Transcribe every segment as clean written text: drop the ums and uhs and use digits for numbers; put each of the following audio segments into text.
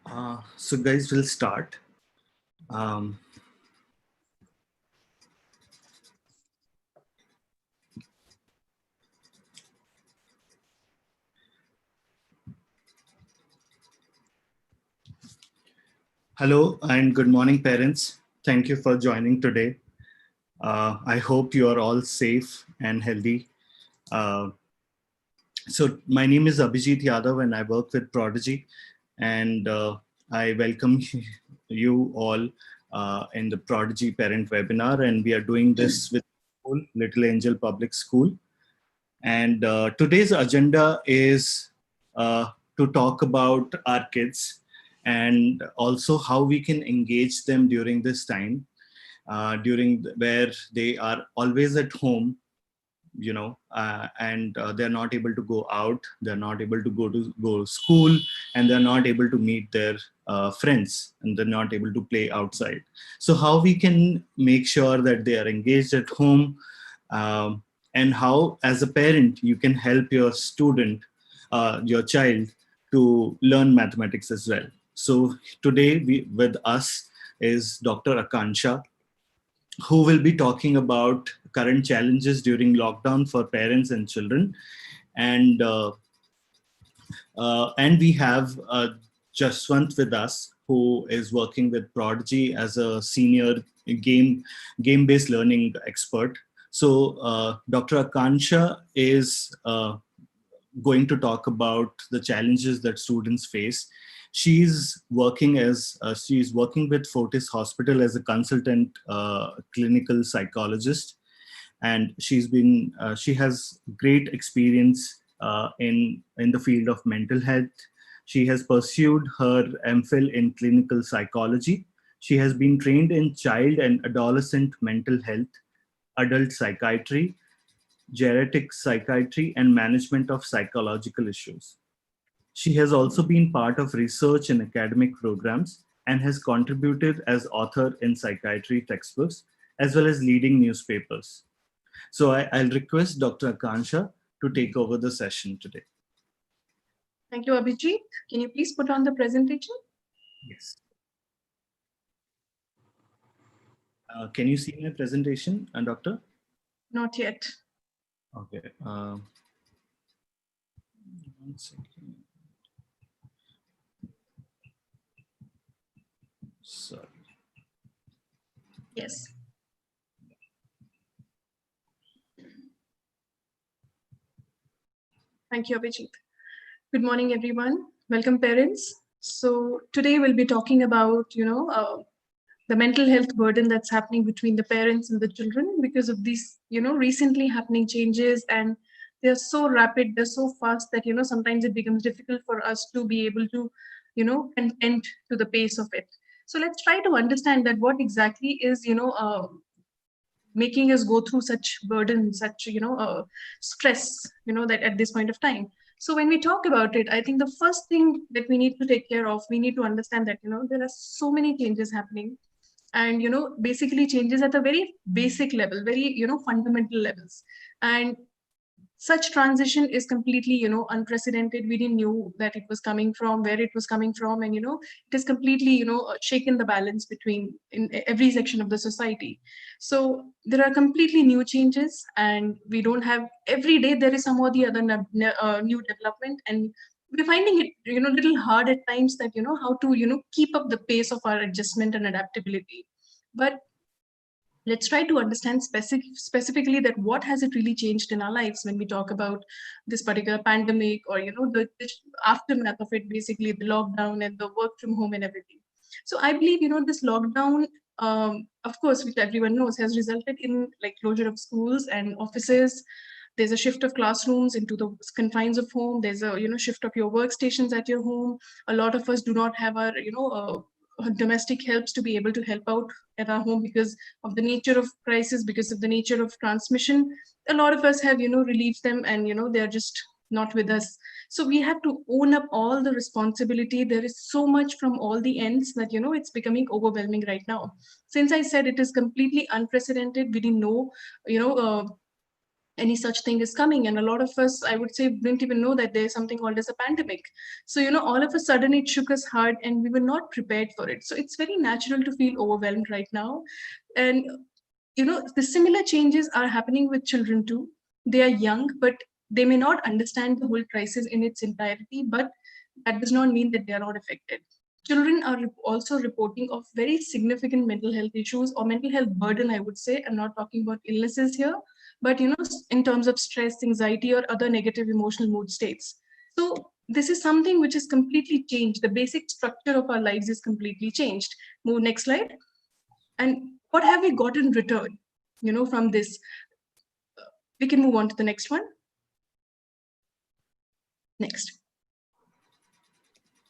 So guys, we'll start. Um, Hello and good morning, parents. Thank you for joining today. I hope you are all safe and healthy. Uh, so my name is Abhijit Yadav and I work with Prodigy, and I welcome you all in the Prodigy Parent Webinar, and we are doing this with Little Angel Public School. And today's agenda is to talk about our kids and also how we can engage them during this time, where they are always at home, and they're not able to go out, they're not able to go to school, and they're not able to meet their friends, and they're not able to play outside. So how we can make sure that they are engaged at home, um, and how as a parent you can help your student, your child, to learn mathematics as well. So today with us is Dr. Akansha, who will be talking about current challenges during lockdown for parents and children. And we have Jaswant with us, who is working with Prodigy as a senior game-based learning expert. So Dr. Akansha is going to talk about the challenges that students face. She's working with Fortis Hospital as a consultant clinical psychologist, and she has great experience in the field of mental health. She has pursued her MPhil in clinical psychology. She has been trained in child and adolescent mental health, adult psychiatry, geriatric psychiatry, and management of psychological issues. She has also been part of research and academic programs and has contributed as author in psychiatry textbooks as well as leading newspapers. So I'll request Dr. Akansha to take over the session today. Thank you, Abhijit. Can you please put on the presentation? Yes. Can you see my presentation, Doctor? Not yet. Okay. 1 second. Sorry. Yes. Thank you, Abhijit. Good morning, everyone. Welcome, parents. So today we'll be talking about, the mental health burden that's happening between the parents and the children because of these, recently happening changes, and they're so rapid, they're so fast that, sometimes it becomes difficult for us to be able to, contend to the pace of it. So let's try to understand that what exactly is, making us go through such burden, such stress, that at this point of time. So when we talk about it, I think the first thing that we need to take care of, we need to understand that there are so many changes happening, and basically changes at a very basic level, very fundamental levels. And such transition is completely unprecedented. We didn't know that it was coming from, where it was coming from, and it has completely shaken the balance between in every section of the society. So there are completely new changes, and we don't have, every day there is some or the other new development, and we're finding it little hard at times that how to keep up the pace of our adjustment and adaptability. But let's try to understand specifically that what has it really changed in our lives when we talk about this particular pandemic, or the aftermath of it, basically the lockdown and the work from home and everything. So I believe this lockdown, of course, which everyone knows, has resulted in like closure of schools and offices. There's a shift of classrooms into the confines of home. There's a shift of your workstations at your home. A lot of us do not have our domestic helps to be able to help out at our home because of the nature of crisis, because of the nature of transmission. A lot of us have relieved them, and they're just not with us. So we have to own up all the responsibility. There is so much from all the ends that it's becoming overwhelming right now. Since I said it is completely unprecedented, we didn't know you know any such thing is coming, and a lot of us, I would say, didn't even know that there's something called as a pandemic. So all of a sudden it shook us hard and we were not prepared for it. So it's very natural to feel overwhelmed right now. And the similar changes are happening with children too. They are young, but they may not understand the whole crisis in its entirety, but that does not mean that they are not affected. Children are also reporting of very significant mental health issues or mental health burden, I would say. I'm not talking about illnesses here, but in terms of stress, anxiety, or other negative emotional mood states. So this is something which is completely changed. The basic structure of our lives is completely changed. Move next slide. And what have we got in return, from this? We can move on to the next one. Next.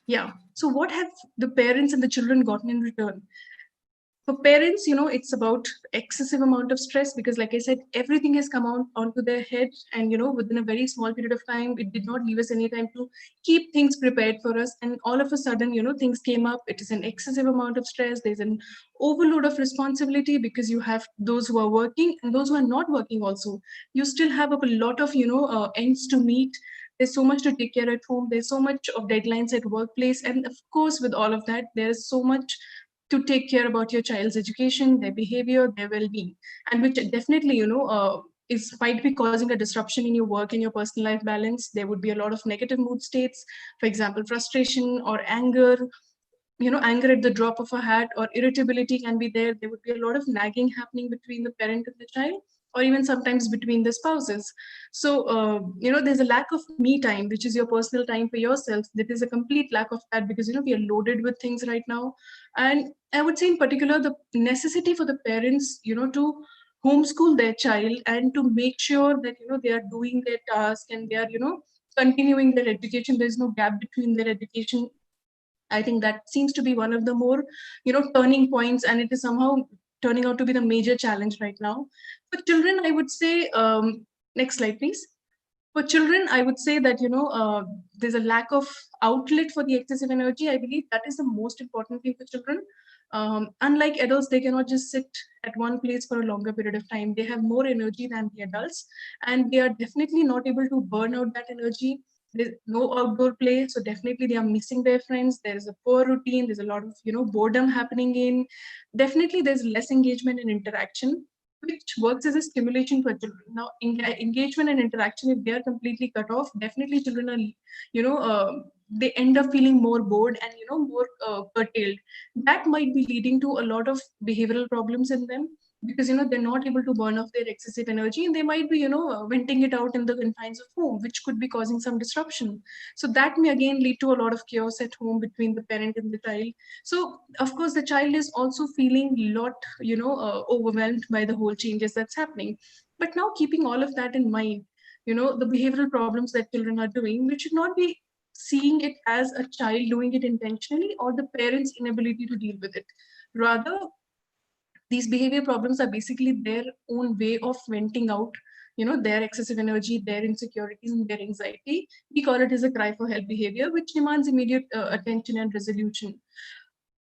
Yeah. So what have the parents and the children gotten in return? For parents, it's about excessive amount of stress, because like I said, everything has come onto their head, and within a very small period of time, it did not leave us any time to keep things prepared for us. And all of a sudden, things came up. It is an excessive amount of stress. There's an overload of responsibility, because you have those who are working and those who are not working also. You still have a lot of ends to meet. There's so much to take care at home. There's so much of deadlines at workplace, and of course, with all of that, there's so much to take care about your child's education, their behavior, their well-being, and which definitely, is might be causing a disruption in your work and your personal life balance. There would be a lot of negative mood states, for example, frustration or anger. Anger at the drop of a hat, or irritability can be there. There would be a lot of nagging happening between the parent and the child, or even sometimes between the spouses. So, there's a lack of me time, which is your personal time for yourself. There is a complete lack of that, because, we are loaded with things right now. And I would say in particular, the necessity for the parents, to homeschool their child and to make sure that, they are doing their task and they are, continuing their education. There's no gap between their education. I think that seems to be one of the more, turning points, and it is somehow turning out to be the major challenge right now. For children, I would say, next slide, please. For children, I would say that, there's a lack of outlet for the excessive energy. I believe that is the most important thing for children. Unlike adults, they cannot just sit at one place for a longer period of time. They have more energy than the adults, and they are definitely not able to burn out that energy. There's no outdoor play, so definitely they are missing their friends. There is a poor routine. There's a lot of boredom happening in. Definitely, there's less engagement and interaction, which works as a stimulation for children. Now, engagement and interaction, if they are completely cut off, definitely children are, they end up feeling more bored and more curtailed. That might be leading to a lot of behavioral problems in them, because they're not able to burn off their excessive energy, and they might be venting it out in the confines of home, which could be causing some disruption. So that may again lead to a lot of chaos at home between the parent and the child. So of course the child is also feeling a lot overwhelmed by the whole changes that's happening. But now, keeping all of that in mind, the behavioral problems that children are doing, we should not be seeing it as a child doing it intentionally or the parents inability to deal with it. Rather, these behavior problems are basically their own way of venting out their excessive energy, their insecurities, and their anxiety. We call it as a cry for help behavior, which demands immediate attention and resolution.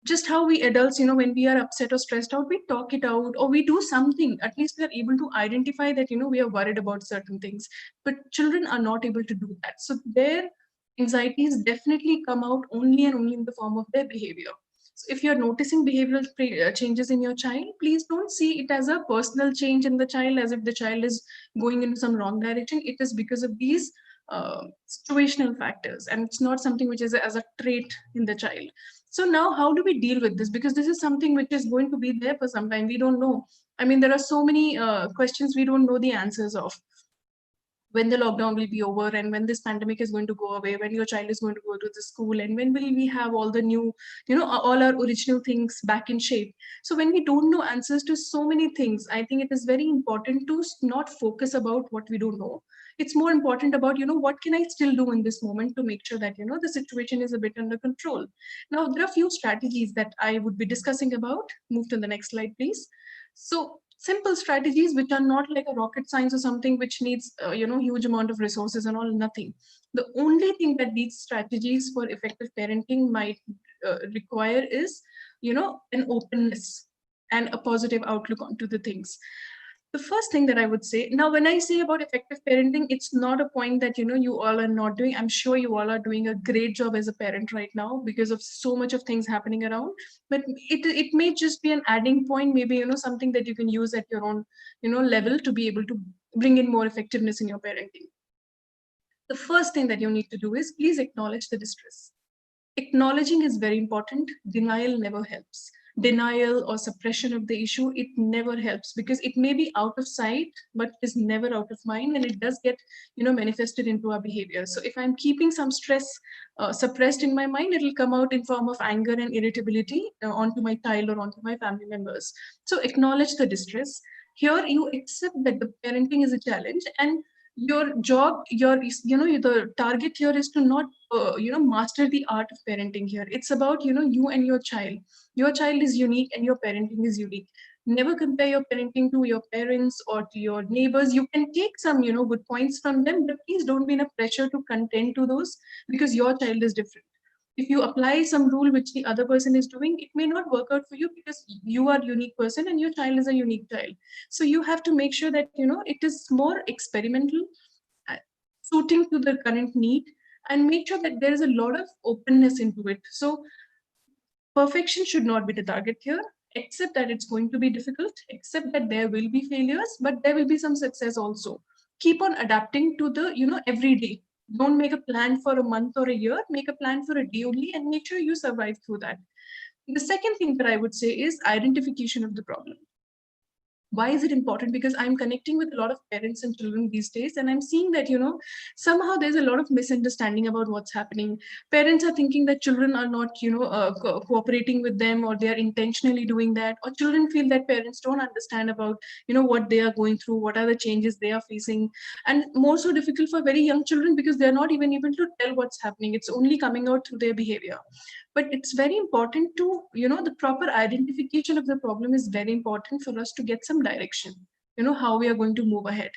Just how we adults, when we are upset or stressed out, we talk it out or we do something. At least we are able to identify that we are worried about certain things. But children are not able to do that, so their anxieties definitely come out only and only in the form of their behavior. So if you're noticing behavioral changes in your child, please don't see it as a personal change in the child, as if the child is going into some wrong direction. It is because of these situational factors, and it's not something which is as a trait in the child. So now, how do we deal with this? Because this is something which is going to be there for some time. We don't know. I mean, there are so many questions we don't know the answers of. When the lockdown will be over, and when this pandemic is going to go away, when your child is going to go to the school, and when will we have all the new, all our original things back in shape. So when we don't know answers to so many things, I think it is very important to not focus about what we don't know. It's more important about, what can I still do in this moment to make sure that, the situation is a bit under control. Now, there are a few strategies that I would be discussing about. Move to the next slide, please. So simple strategies which are not like a rocket science or something which needs huge amount of resources and all. Nothing. The only thing that these strategies for effective parenting might require is an openness and a positive outlook onto the things. The first thing that I would say now, when I say about effective parenting, it's not a point that you all are not doing. I'm sure you all are doing a great job as a parent right now because of so much of things happening around. But it may just be an adding point, maybe something that you can use at your own level to be able to bring in more effectiveness in your parenting. The first thing that you need to do is please acknowledge the distress. Acknowledging is very important. Denial never helps. Denial or suppression of the issue, it never helps because it may be out of sight, but is never out of mind, and it does get, manifested into our behavior. So if I'm keeping some stress suppressed in my mind, it'll come out in form of anger and irritability onto my child or onto my family members. So acknowledge the distress. Here, you accept that the parenting is a challenge, and your job, the target here is to not master the art of parenting. Here it's about you and your child is unique and your parenting is unique. Never compare your parenting to your parents or to your neighbors. You can take some good points from them, but please don't be in a pressure to contend to those, because your child is different. If you apply some rule which the other person is doing, it may not work out for you because you are a unique person and your child is a unique child. So you have to make sure that it is more experimental, uh, suiting to the current need, and make sure that there is a lot of openness into it. So perfection should not be the target here. Accept that it's going to be difficult, accept that there will be failures, but there will be some success also. Keep on adapting to the every day. Don't make a plan for a month or a year, make a plan for a day only, and make sure you survive through that. The second thing that I would say is identification of the problem. Why is it important? Because I'm connecting with a lot of parents and children these days, and I'm seeing that somehow there's a lot of misunderstanding about what's happening. Parents are thinking that children are not cooperating with them, or they are intentionally doing that, or children feel that parents don't understand about what they are going through, what are the changes they are facing. And more so difficult for very young children because they're not even able to tell what's happening. It's only coming out through their behavior. But it's very important to the proper identification of the problem is very important for us to get some direction, how we are going to move ahead.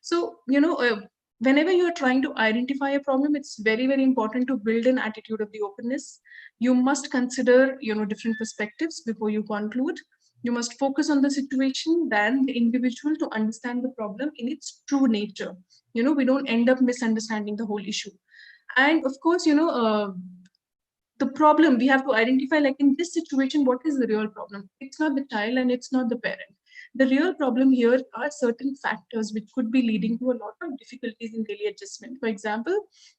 So whenever you are trying to identify a problem, it's very, very important to build an attitude of the openness. You must consider different perspectives before you conclude. You must focus on the situation than the individual to understand the problem in its true nature. We don't end up misunderstanding the whole issue. And of course, the problem we have to identify, like in this situation, what is the real problem? It's not the child and it's not the parent. The real problem here are certain factors which could be leading to a lot of difficulties in daily adjustment. For example,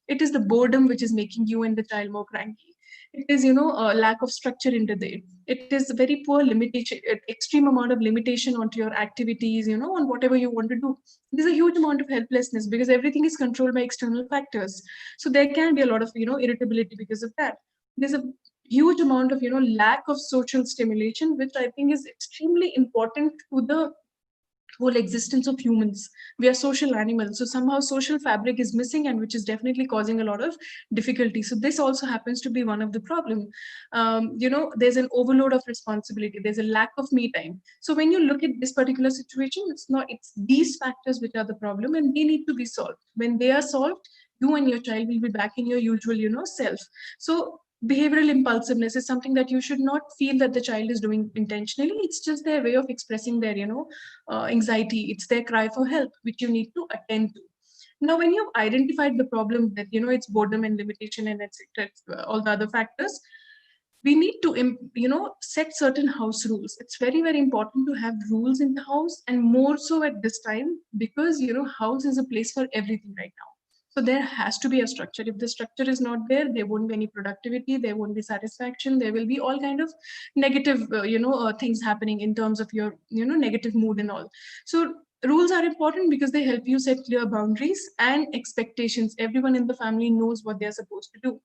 it is the boredom which is making you and the child more cranky. It is a lack of structure in the day. It is very poor limitation, extreme amount of limitation onto your activities, on whatever you want to do. There's a huge amount of helplessness because everything is controlled by external factors. So there can be a lot of irritability because of that. There's a huge amount of lack of social stimulation, which I think is extremely important to the whole existence of humans. We are social animals, so somehow social fabric is missing, and which is definitely causing a lot of difficulty. So this also happens to be one of the problem. There's an overload of responsibility, there's a lack of me time. So when you look at this particular situation, it's these factors which are the problem, and they need to be solved. When they are solved, you and your child will be back in your usual self. So behavioral impulsiveness is something that you should not feel that the child is doing intentionally. It's just their way of expressing their anxiety. It's their cry for help, which you need to attend to. Now when you've identified the problem, that it's boredom and limitation and etc., all the other factors, we need to set certain house rules. It's very, very important to have rules in the house, and more so at this time, because house is a place for everything right now. So there has to be a structure. If the structure is not there, there won't be any productivity, there won't be satisfaction, there will be all kind of negative things happening in terms of your negative mood and all. So rules are important because they help you set clear boundaries and expectations. Everyone in the family knows what they're supposed to do.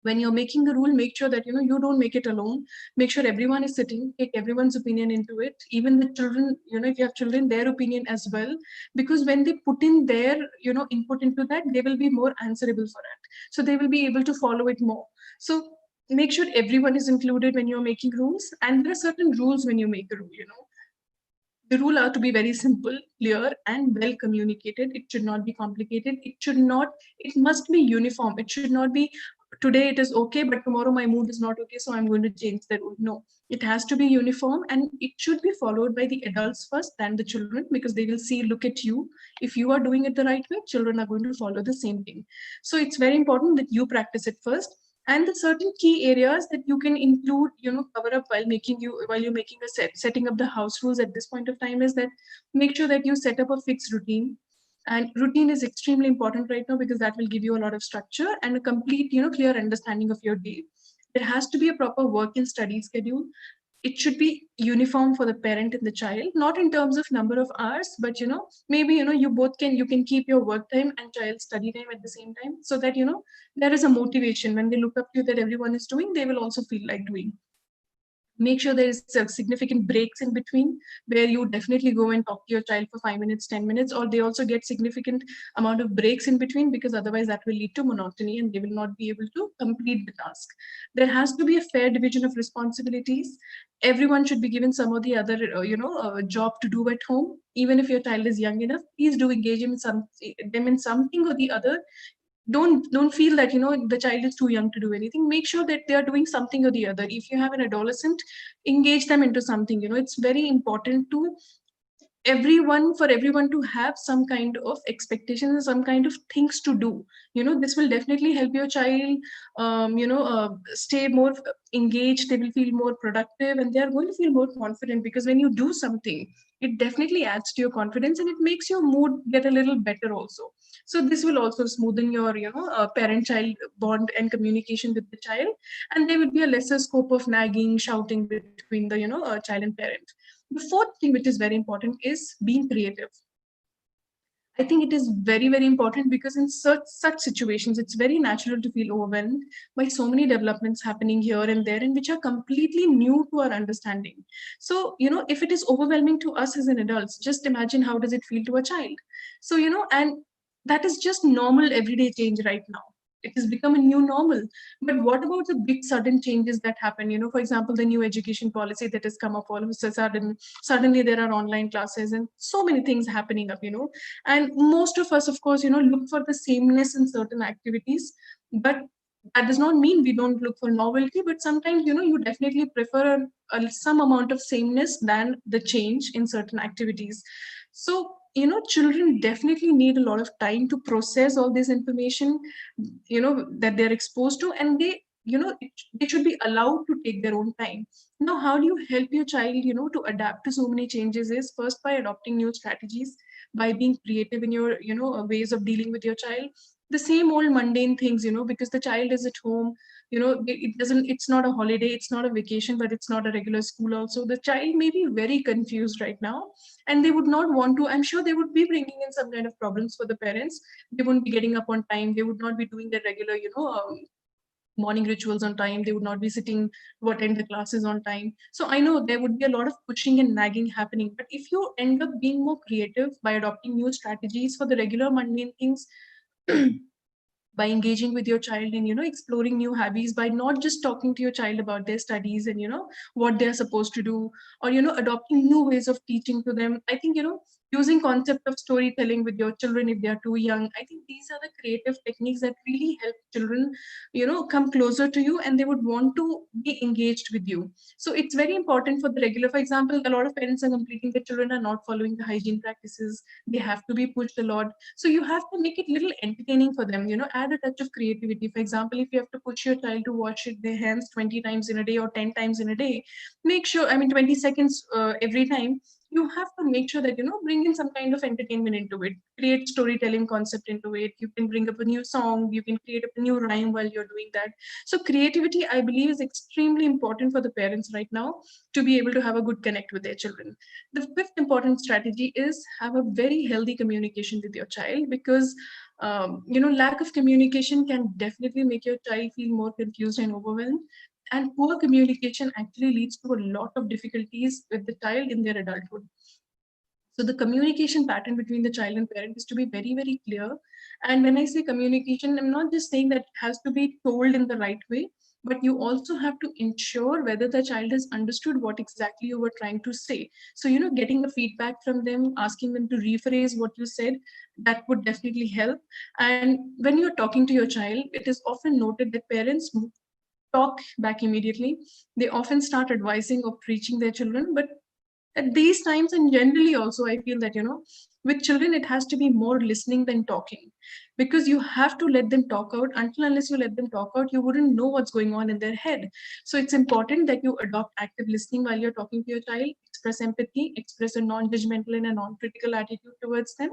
When you're making the rule, make sure that you don't make it alone. Make sure everyone is sitting, take everyone's opinion into it, even the children, if you have children, their opinion as well. Because when they put in their input into that, they will be more answerable for it, so they will be able to follow it more. So make sure everyone is included when you're making rules. And there are certain rules when you make a rule. The rule are to be very simple, clear, and well communicated. It should not be complicated. It must be uniform. It should not be today it is okay, but tomorrow my mood is not okay, so I'm going to change the rule. No, it has to be uniform, and it should be followed by the adults first, then the children, because they will see, look at you. If you are doing it the right way, children are going to follow the same thing. So it's very important that you practice it first. And the certain key areas that you can include, cover up while you're making setting up the house rules at this point of time is that make sure that you set up a fixed routine. And routine is extremely important right now because that will give you a lot of structure and a complete, clear understanding of your day. There has to be a proper work and study schedule. It should be uniform for the parent and the child, not in terms of number of hours, but maybe you can keep your work time and child study time at the same time, so that there is a motivation. When they look up to you that everyone is doing, they will also feel like doing. Make sure there is significant breaks in between, where you definitely go and talk to your child for 5 minutes, 10 minutes, or they also get significant amount of breaks in between, because otherwise that will lead to monotony and they will not be able to complete the task. There has to be a fair division of responsibilities. Everyone should be given some or the other job to do at home. Even if your child is young enough, please do engage them in something or the other. Don't feel that the child is too young to do anything. Make sure that they are doing something or the other. If you have an adolescent, engage them into something. It's very important to everyone to have some kind of expectations and some kind of things to do. This will definitely help your child stay more engaged. They will feel more productive and they are going to feel more confident, because when you do something, it definitely adds to your confidence and it makes your mood get a little better also. So this will also smoothen your parent child bond and communication with the child, and there will be a lesser scope of nagging, shouting between the child and parent. The fourth thing, which is very important, is being creative. I think it is very, very important, because in such situations, it's very natural to feel overwhelmed by so many developments happening here and there, and which are completely new to our understanding. So, if it is overwhelming to us as an adults, just imagine how does it feel to a child. So, and that is just normal everyday change right now. It has become a new normal. But what about the big sudden changes that happen? For example, the new education policy that has come up all of a sudden. Suddenly there are online classes and so many things happening up. And most of us, of course, look for the sameness in certain activities, but that does not mean we don't look for novelty. But sometimes, you definitely prefer some amount of sameness than the change in certain activities. So children definitely need a lot of time to process all this information that they're exposed to, and they should be allowed to take their own time. Now, how do you help your child to adapt to so many changes? Is first by adopting new strategies, by being creative in your ways of dealing with your child. The same old mundane things, because the child is at home. It's not a holiday, it's not a vacation, but it's not a regular school also. The child may be very confused right now, and they would not want to. I'm sure they would be bringing in some kind of problems for the parents. They wouldn't be getting up on time, they would not be doing their regular morning rituals on time, they would not be sitting to attend the classes on time. So I know there would be a lot of pushing and nagging happening, but if you end up being more creative by adopting new strategies for the regular mundane things, by engaging with your child and exploring new hobbies, by not just talking to your child about their studies and what they're supposed to do, or adopting new ways of teaching to them. I think using concept of storytelling with your children if they are too young, I think these are the creative techniques that really help children come closer to you, and they would want to be engaged with you. So it's very important for the regular. For example, a lot of parents are completing, their children are not following the hygiene practices, they have to be pushed a lot. So you have to make it little entertaining for them, add a touch of creativity. For example, if you have to push your child to wash their hands 20 times in a day or 10 times in a day, make sure, 20 seconds every time, you have to make sure that, bring in some kind of entertainment into it, create storytelling concept into it. You can bring up a new song, you can create up a new rhyme while you're doing that. So creativity, I believe, is extremely important for the parents right now to be able to have a good connect with their children. The fifth important strategy is have a very healthy communication with your child, because lack of communication can definitely make your child feel more confused and overwhelmed. And poor communication actually leads to a lot of difficulties with the child in their adulthood. So the communication pattern between the child and parent is to be very, very clear. And when I say communication, I'm not just saying that it has to be told in the right way. but you also have to ensure whether the child has understood what exactly you were trying to say. So, getting a feedback from them, asking them to rephrase what you said, that would definitely help. And when you're talking to your child, it is often noted that parents talk back immediately. They often start advising or preaching their children, but at these times, and generally also, I feel that with children it has to be more listening than talking, because you have to let them talk out. Until unless you let them talk out, you wouldn't know what's going on in their head. So it's important that you adopt active listening while you're talking to your child. Express empathy, express a non-judgmental and a non-critical attitude towards them.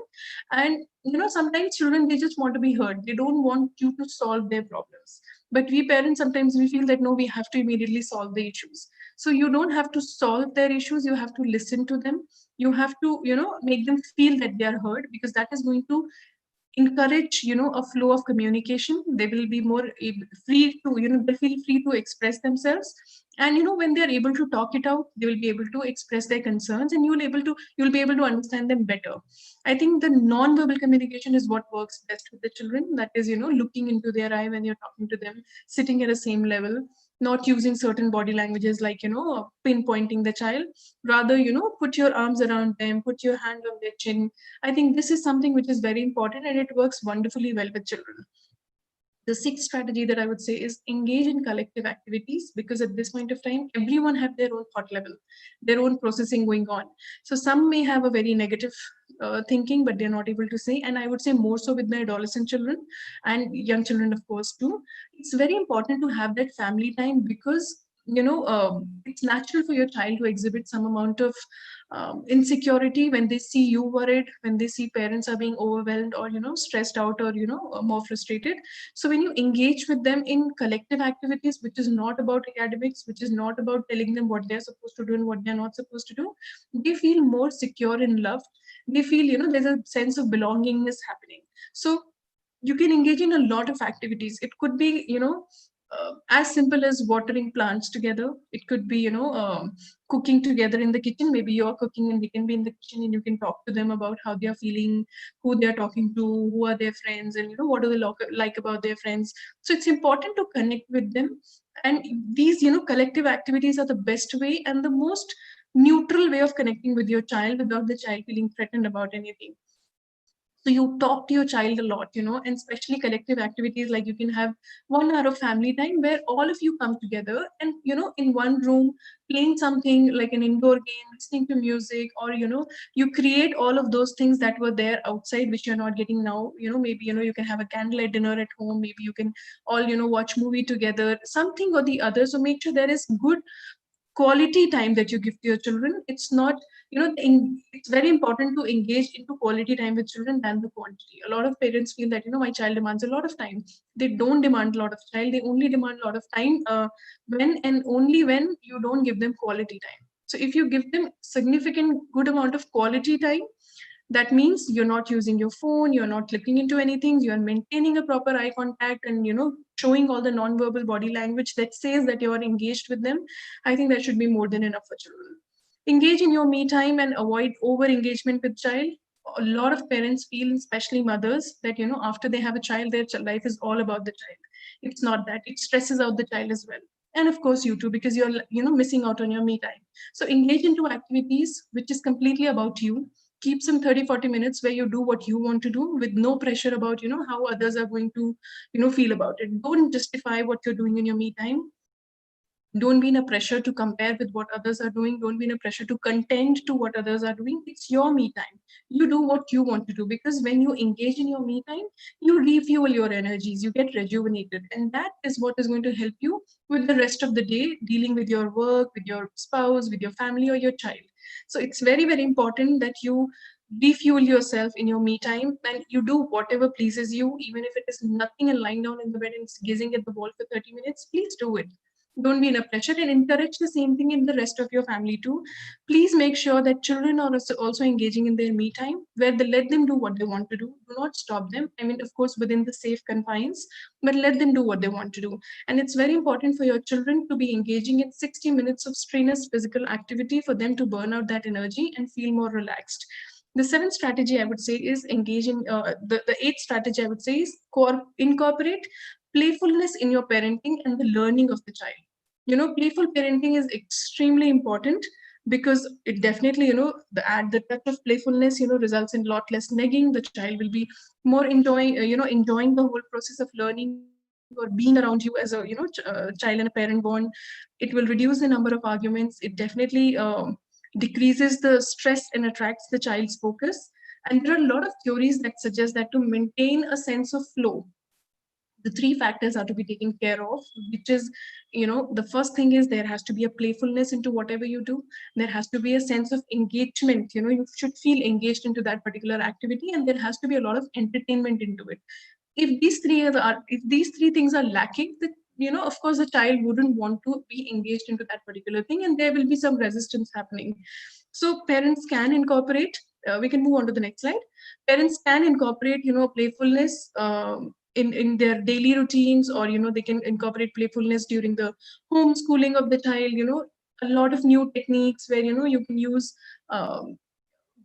And sometimes children, they just want to be heard. They don't want you to solve their problems. But we parents, sometimes we feel that no, we have to immediately solve the issues. So you don't have to solve their issues, you have to listen to them. You have to make them feel that they are heard, because that is going to encourage a flow of communication. They will be more free to they feel free to express themselves. And when they are able to talk it out, they will be able to express their concerns, and you'll be able to understand them better. I think the non-verbal communication is what works best with the children. That is looking into their eye when you're talking to them, sitting at the same level, not using certain body languages like pinpointing the child. Rather, put your arms around them, put your hand on their chin. I think this is something which is very important, and it works wonderfully well with children. The sixth strategy that I would say is engage in collective activities, because at this point of time, everyone have their own thought level, their own processing going on. So some may have a very negative thinking, but they're not able to say. And I would say more so with my adolescent children and young children, of course, too. It's very important to have that family time, because it's natural for your child to exhibit some amount of insecurity when they see you worried, when they see parents are being overwhelmed or stressed out, or more frustrated. So when you engage with them in collective activities, which is not about academics, which is not about telling them what they're supposed to do and what they're not supposed to do, they feel more secure and loved. They feel there's a sense of belongingness happening. So you can engage in a lot of activities. It could be as simple as watering plants together. It could be cooking together in the kitchen. Maybe you're cooking and they can be in the kitchen, and you can talk to them about how they are feeling, who they are talking to, who are their friends, and what do they like about their friends. So it's important to connect with them. And these collective activities are the best way and the most neutral way of connecting with your child without the child feeling threatened about anything. So you talk to your child a lot, and especially collective activities, like you can have 1 hour of family time where all of you come together and, in one room, playing something like an indoor game, listening to music, or, you create all of those things that were there outside, which you're not getting now. Maybe, you can have a candlelight dinner at home. Maybe you can all, watch movie together, something or the other. So make sure there is good quality time that you give to your children. It's not, it's very important to engage into quality time with children than the quantity. A lot of parents feel that, my child demands a lot of time. They don't demand a lot of child. They only demand a lot of time when and only when you don't give them quality time. So if you give them significant good amount of quality time, that means you're not using your phone, you're not looking into anything, you're maintaining a proper eye contact, and showing all the non-verbal body language that says that you are engaged with them. I think that should be more than enough for children. Engage in your me time and avoid over engagement with child. A lot of parents feel, especially mothers, that after they have a child, their life is all about the child. It's not that. It stresses out the child as well, and of course you too, because you're missing out on your me time. So engage into activities which is completely about you. Keep some 30-40 minutes where you do what you want to do, with no pressure about how others are going to feel about it. Don't justify what you're doing in your me time. Don't be in a pressure to compare with what others are doing. Don't be in a pressure to contend to what others are doing. It's your me time. You do what you want to do, because when you engage in your me time, you refuel your energies, you get rejuvenated, and that is what is going to help you with the rest of the day, dealing with your work, with your spouse, with your family, or your child. So it's very, very important that you refuel yourself in your me time, and you do whatever pleases you, even if it is nothing and lying down in the bed and gazing at the wall for 30 minutes. Please do it. Don't be in a pressure, and encourage the same thing in the rest of your family too. Please make sure that children are also engaging in their me time, where they let them do what they want to do. Do not stop them. I mean, of course, within the safe confines, but let them do what they want to do. And it's very important for your children to be engaging in 60 minutes of strenuous physical activity for them to burn out that energy and feel more relaxed. The seventh strategy I would say is engage in the eighth strategy I would say is incorporate playfulness in your parenting and the learning of the child. Playful parenting is extremely important, because it definitely, the touch of playfulness, results in a lot less nagging. The child will be more enjoying the whole process of learning or being around you as a, child and a parent bond. It will reduce the number of arguments. It definitely decreases the stress and attracts the child's focus. And there are a lot of theories that suggest that to maintain a sense of flow, the three factors are to be taken care of, which is, the first thing is there has to be a playfulness into whatever you do. There has to be a sense of engagement. You should feel engaged into that particular activity, and there has to be a lot of entertainment into it. If these three things are lacking, then, of course the child wouldn't want to be engaged into that particular thing, and there will be some resistance happening. So parents can incorporate, we can move on to the next slide. Parents can incorporate, playfulness in their daily routines, or they can incorporate playfulness during the homeschooling of the child. A lot of new techniques where you can use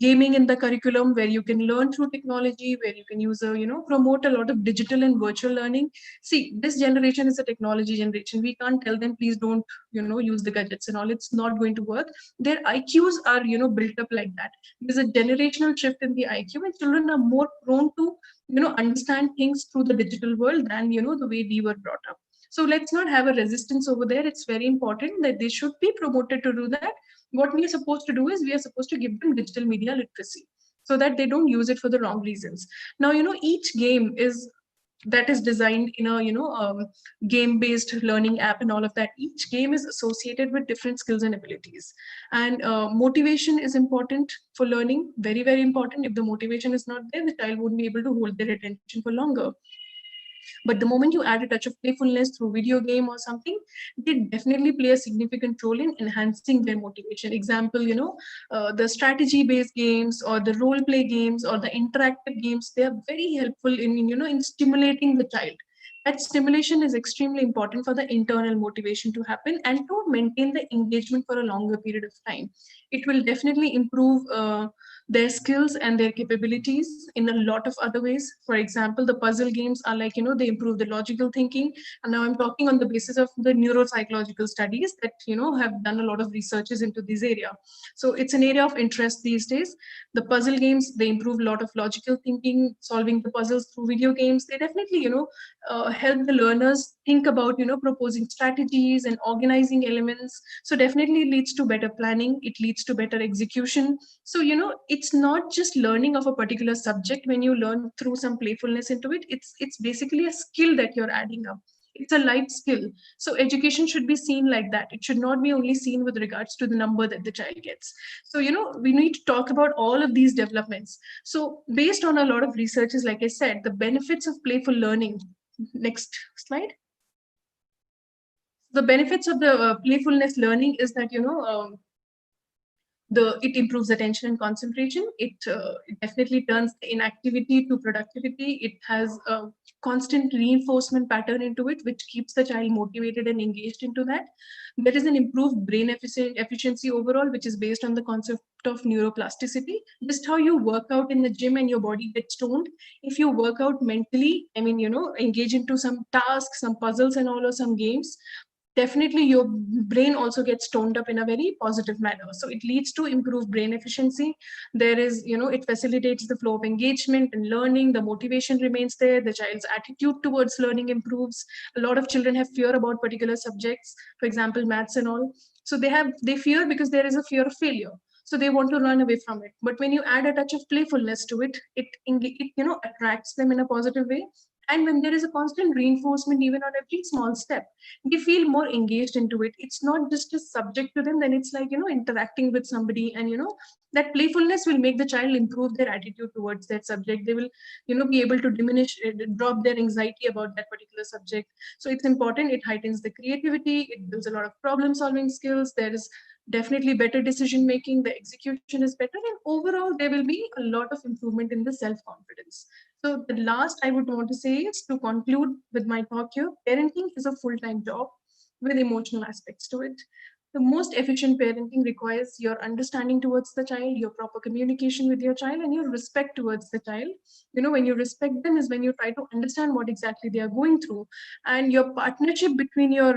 gaming in the curriculum, where you can learn through technology, where you can use promote a lot of digital and virtual learning. See, this generation is a technology generation. We can't tell them, please don't use the gadgets and all. It's not going to work. Their IQs are built up like that. There's a generational shift in the IQ, and children are more prone to understand things through the digital world than the way we were brought up. So let's not have a resistance over there. It's very important that they should be promoted to do that. What we are supposed to do is we are supposed to give them digital media literacy, so that they don't use it for the wrong reasons. Now, each game is that is designed in a game based learning app and all of that. Each game is associated with different skills and abilities, and motivation is important for learning, very very important. If the motivation is not there, the child won't be able to hold their attention for longer. But the moment you add a touch of playfulness through video game or something, they definitely play a significant role in enhancing their motivation. Example, the strategy-based games or the role play games or the interactive games, they are very helpful in, in stimulating the child. That stimulation is extremely important for the internal motivation to happen and to maintain the engagement for a longer period of time. It will definitely improve their skills and their capabilities in a lot of other ways. For example, the puzzle games are like, they improve the logical thinking. And now I'm talking on the basis of the neuropsychological studies that, have done a lot of researches into this area. So it's an area of interest these days. The puzzle games, they improve a lot of logical thinking, solving the puzzles through video games. They definitely, help the learners think about, proposing strategies and organizing elements. So definitely leads to better planning. It leads to better execution. So, it's not just learning of a particular subject. When you learn through some playfulness into it, it's basically a skill that you're adding up. It's a life skill. So education should be seen like that. It should not be only seen with regards to the number that the child gets. So, we need to talk about all of these developments. So based on a lot of researches, like I said, the benefits of playful learning. Next slide. The benefits of the playfulness learning is that, it improves attention and concentration. It definitely turns the inactivity to productivity. It has a constant reinforcement pattern into it, which keeps the child motivated and engaged into that. There is an improved brain efficiency overall, which is based on the concept of neuroplasticity. Just how you work out in the gym and your body gets toned. If you work out mentally, I mean, engage into some tasks, some puzzles and all, or some games, definitely your brain also gets toned up in a very positive manner. So it leads to improved brain efficiency. There is, it facilitates the flow of engagement and learning. The motivation remains there. The child's attitude towards learning improves. A lot of children have fear about particular subjects, for example, maths and all. So they fear because there is a fear of failure. So they want to run away from it. But when you add a touch of playfulness to it, it attracts them in a positive way. And when there is a constant reinforcement, even on every small step, they feel more engaged into it. It's not just a subject to them, then it's like, interacting with somebody. And, that playfulness will make the child improve their attitude towards that subject. They will, be able to drop their anxiety about that particular subject. So it's important. It heightens the creativity. It builds a lot of problem solving skills. There is definitely better decision making. The execution is better. And overall, there will be a lot of improvement in the self-confidence. So the last I would want to say is, to conclude with my talk here, parenting is a full-time job with emotional aspects to it. the most efficient parenting requires your understanding towards the child, your proper communication with your child, and your respect towards the child. When you respect them is when you try to understand what exactly they are going through. And your partnership between your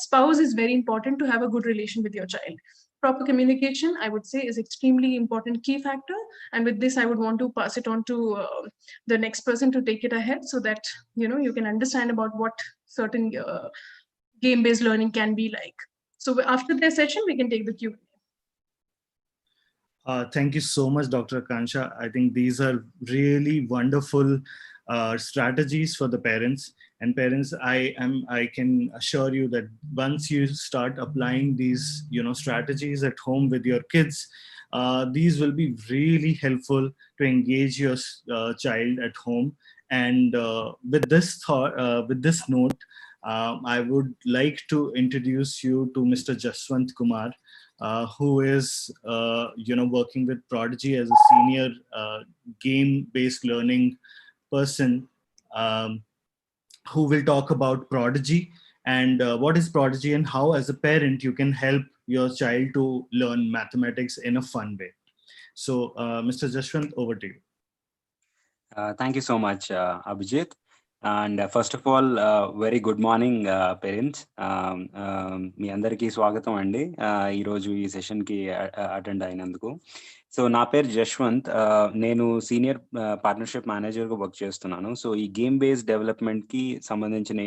spouse is very important to have a good relation with your child. Proper communication, I would say, is extremely important key factor. And with this, I would want to pass it on to the next person to take it ahead, so that you can understand about what certain game-based learning can be like. So after their session, we can take the Q&A. Thank you so much, Dr. Akansha. I think these are really wonderful strategies for the parents. And parents, I can assure you that once you start applying these, strategies at home with your kids, these will be really helpful to engage your child at home. And with this thought, with this note, I would like to introduce you to Mr. Jaswant Kumar, who is working with Prodigy as a senior game-based learning person, who will talk about Prodigy and what is Prodigy and how as a parent you can help your child to learn mathematics in a fun way. So Mr. Jashwant, over to you. Thank you so much, Abhijit. And first of all, very good morning, parents. మీ అందరికీ స్వాగతం అండి ఈరోజు ఈ సెషన్కి attend అయినందుకు. So నా పేరు జశ్వంత్, నేను senior partnership మేనేజర్గా వర్క్ చేస్తున్నాను. సో ఈ గేమ్ బేస్డ్ డెవలప్మెంట్కి సంబంధించిన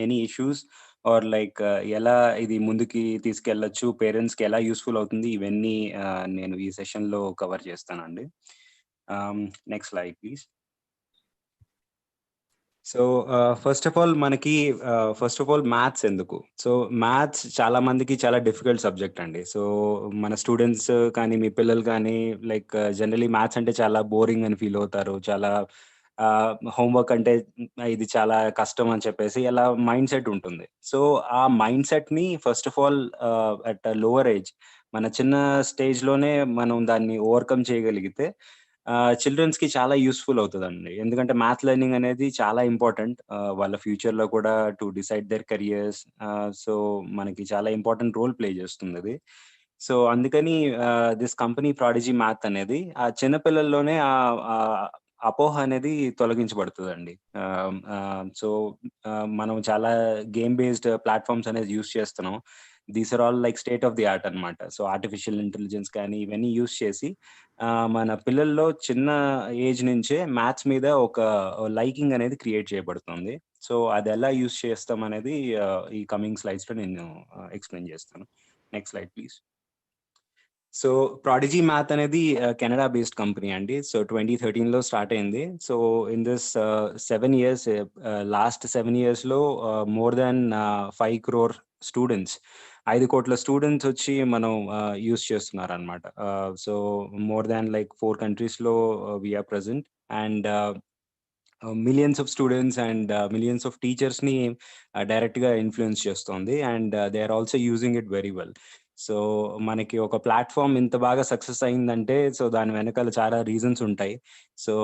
ఎనీ ఇష్యూస్ ఆర్ లైక్ ఎలా ఇది ముందుకి తీసుకెళ్ళచ్చు, పేరెంట్స్కి ఎలా యూస్ఫుల్ అవుతుంది, ఇవన్నీ నేను ఈ సెషన్లో కవర్ చేస్తానండి. Next slide, please. So first of all maths ఎందుకు? సో మ్యాథ్స్ చాలా మందికి చాలా డిఫికల్ట్ సబ్జెక్ట్ అండి. సో మన స్టూడెంట్స్ కానీ మీ పిల్లలు కానీ లైక్ జనరలీ మ్యాథ్స్ అంటే చాలా బోరింగ్ అని ఫీల్ అవుతారు. చాలా హోంవర్క్ అంటే ఇది చాలా కష్టం అని చెప్పేసి అలా మైండ్ సెట్ ఉంటుంది. సో ఆ మైండ్ సెట్ని first of all at lower age, మన చిన్న స్టేజ్లోనే మనం దాన్ని ఓవర్కమ్ చేయగలిగితే చిల్డ్రన్స్కి చాలా యూస్ఫుల్ అవుతుందండి. ఎందుకంటే మ్యాథ్ లెర్నింగ్ అనేది చాలా ఇంపార్టెంట్ వాళ్ళ ఫ్యూచర్లో కూడా to decide their careers. So మనకి చాలా ఇంపార్టెంట్ రోల్ ప్లే చేస్తుంది అది. సో అందుకని దిస్ కంపెనీ ప్రాడిజీ మ్యాథ్ అనేది ఆ చిన్నపిల్లల్లోనే అపోహ అనేది తొలగించబడుతుందండి. సో మనం చాలా గేమ్ బేస్డ్ ప్లాట్ఫామ్స్ అనేది యూస్ చేస్తున్నాం. These are all like state of the art అనమాట. సో ఆర్టిఫిషియల్ ఇంటెలిజెన్స్ కానీ ఇవన్నీ యూస్ చేసి మన పిల్లల్లో చిన్న ఏజ్ నుంచే మ్యాథ్స్ మీద ఒక లైకింగ్ అనేది క్రియేట్ చేయబడుతుంది. సో అది ఎలా యూస్ చేస్తాం అనేది ఈ కమింగ్ స్లైడ్స్లో నేను ఎక్స్ప్లెయిన్ చేస్తాను. Next slide please. So Prodigy Math అనేది కెనడా బేస్డ్ కంపెనీ అండి. సో 2013లో స్టార్ట్ అయింది. So in this 7 years, last 7 yearsలో మోర్ దాన్ 5 crore స్టూడెంట్స్, 5 కోట్ల స్టూడెంట్స్ వచ్చి మనం యూస్ చేస్తున్నారు అనమాట. సో మోర్ దాన్ లైక్ 4 countriesలో we are present and millions of students and millions of టీచర్స్ని డైరెక్ట్గా ఇన్ఫ్లుయెన్స్ చేస్తుంది. And they are also using it very well. So మనకి ఒక ప్లాట్ఫామ్ ఇంత బాగా సక్సెస్ అయిందంటే సో దాని వెనకాల చాలా రీజన్స్ ఉంటాయి. సో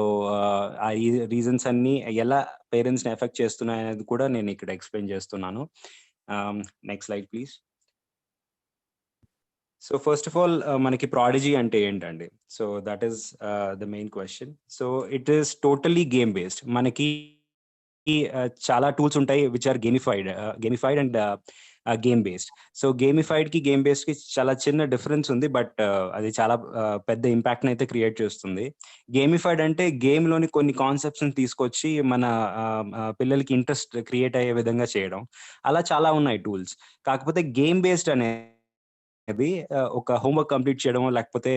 ఆ రీజన్స్ అన్ని ఎలా పేరెంట్స్ని ఎఫెక్ట్ చేస్తున్నాయి అనేది కూడా నేను ఇక్కడ ఎక్స్ప్లెయిన్ చేస్తున్నాను. Next slide please. So first of all మనకి ప్రాడిజీ అంటే ఏంటండి? So that is the main question. So it is totally game based. మనకి చాలా టూల్స్ ఉంటాయి which are gamified and game based. So gamified కి గేమ్ బేస్డ్ కి చాలా చిన్న డిఫరెన్స్ ఉంది, బట్ అది చాలా పెద్ద ఇంపాక్ట్ అయితే క్రియేట్ చేస్తుంది. గేమిఫైడ్ అంటే గేమ్ లోని కొన్ని కాన్సెప్ట్స్ ని తీసుకొచ్చి మన పిల్లలకి ఇంట్రెస్ట్ క్రియేట్ అయ్యే విధంగా చేయడం, అలా చాలా ఉన్నాయి టూల్స్. కాకపోతే గేమ్ బేస్డ్ అనేది ఒక హోంవర్క్ కంప్లీట్ చేయడం లేకపోతే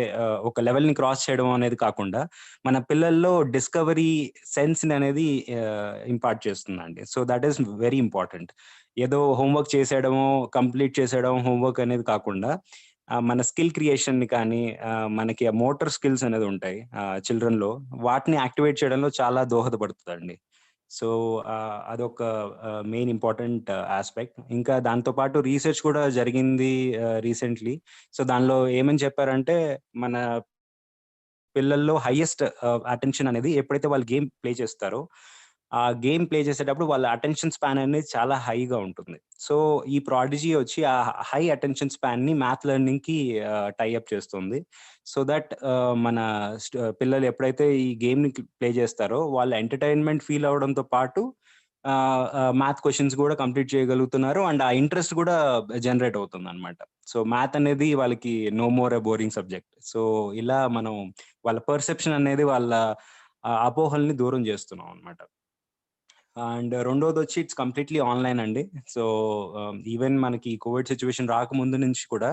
ఒక లెవెల్ ని క్రాస్ చేయడం అనేది కాకుండా మన పిల్లల్లో డిస్కవరీ సెన్స్ అనేది ఇంపార్ట్ చేస్తుందండి. So that is very important. ఏదో హోంవర్క్ చేసేయడమో కంప్లీట్ చేసేయడం హోంవర్క్ అనేది కాకుండా మన స్కిల్ క్రియేషన్ ని కానీ మనకి మోటార్ స్కిల్స్ అనేది ఉంటాయి చిల్డ్రన్ లో, వాటిని యాక్టివేట్ చేయడంలో చాలా దోహదపడుతుందండి. సో అదొక మెయిన్ ఇంపార్టెంట్ ఆస్పెక్ట్. ఇంకా దాంతో పాటు రీసెర్చ్ కూడా జరిగింది రీసెంట్లీ. సో దానిలో ఏమని చెప్పారంటే మన పిల్లల్లో హైయెస్ట్ అటెన్షన్ అనేది ఎప్పుడైతే వాళ్ళు గేమ్ ప్లే చేస్తారో ఆ గేమ్ ప్లే చేసేటప్పుడు వాళ్ళ అటెన్షన్ స్పాన్ అనేది చాలా హైగా ఉంటుంది. సో ఈ ప్రాడిజీ వచ్చి ఆ హై అటెన్షన్ స్పాన్ ని మ్యాథ్ లెర్నింగ్ కి టైఅప్ చేస్తుంది. సో దట్ మన పిల్లలు ఎప్పుడైతే ఈ గేమ్ ని ప్లే చేస్తారో వాళ్ళు ఎంటర్టైన్మెంట్ ఫీల్ అవడంతో పాటు మ్యాథ్ క్వశ్చన్స్ కూడా కంప్లీట్ చేయగలుగుతున్నారు అండ్ ఆ ఇంట్రెస్ట్ కూడా జనరేట్ అవుతుంది అనమాట. సో మ్యాథ్ అనేది వాళ్ళకి no more a boring subject. So ఇలా మనం వాళ్ళ పర్సెప్షన్ అనేది వాళ్ళ అపోహల్ని దూరం చేస్తున్నాం అనమాట. అండ్ రెండోది వచ్చి ఇట్స్ కంప్లీట్లీ ఆన్లైన్ అండి. సో ఈవెన్ మనకి కోవిడ్ సిచ్యువేషన్ రాకముందు నుంచి కూడా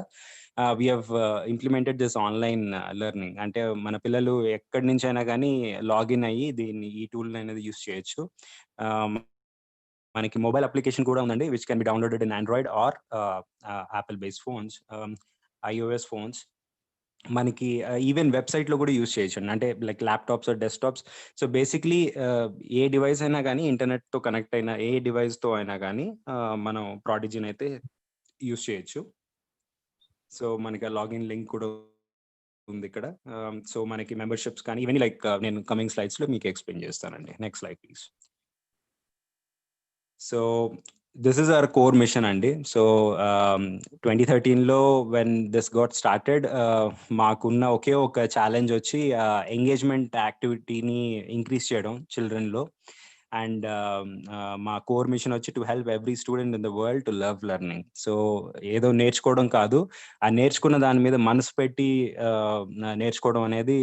we have implemented this online learning. అంటే మన పిల్లలు ఎక్కడి నుంచి అయినా కానీ లాగిన్ అయ్యి ఈ టూల్ అనేది యూస్ చేయొచ్చు. మనకి మొబైల్ అప్లికేషన్ కూడా ఉందండి, which can be downloaded in Android or Apple based phones, iOS phones. మనకి ఈవెన్ వెబ్సైట్ లో కూడా యూస్ చేయొచ్చు, అంటే like laptops desktops. So basically ఏ డివైస్ అయినా కానీ, ఇంటర్నెట్ తో కనెక్ట్ అయిన ఏ డివైస్ తో అయినా కానీ మనం ప్రాడిజీని అయితే యూస్ చేయొచ్చు. సో మనకి లాగిన్ లింక్ కూడా ఉంది ఇక్కడ. సో మనకి మెంబర్షిప్స్ కానీ ఇవన్నీ లైక్ నేను కమింగ్ స్లైడ్స్ లో మీకు ఎక్స్ప్లెయిన్ చేస్తానండి. Next slide please. So this is our core mission అండి. సో 2013లో వెన్ దిస్ గాట్ స్టార్టెడ్, మాకున్న ఒకే ఒక ఛాలెంజ్ వచ్చి ఎంగేజ్మెంట్ యాక్టివిటీని ఇంక్రీజ్ చేయడం చిల్డ్రన్లో. అండ్ మా కోర్ మిషన్ వచ్చి to help every student in the world to love learning. So ఏదో నేర్చుకోవడం కాదు, ఆ నేర్చుకున్న దాని మీద మనసు పెట్టి నేర్చుకోవడం అనేది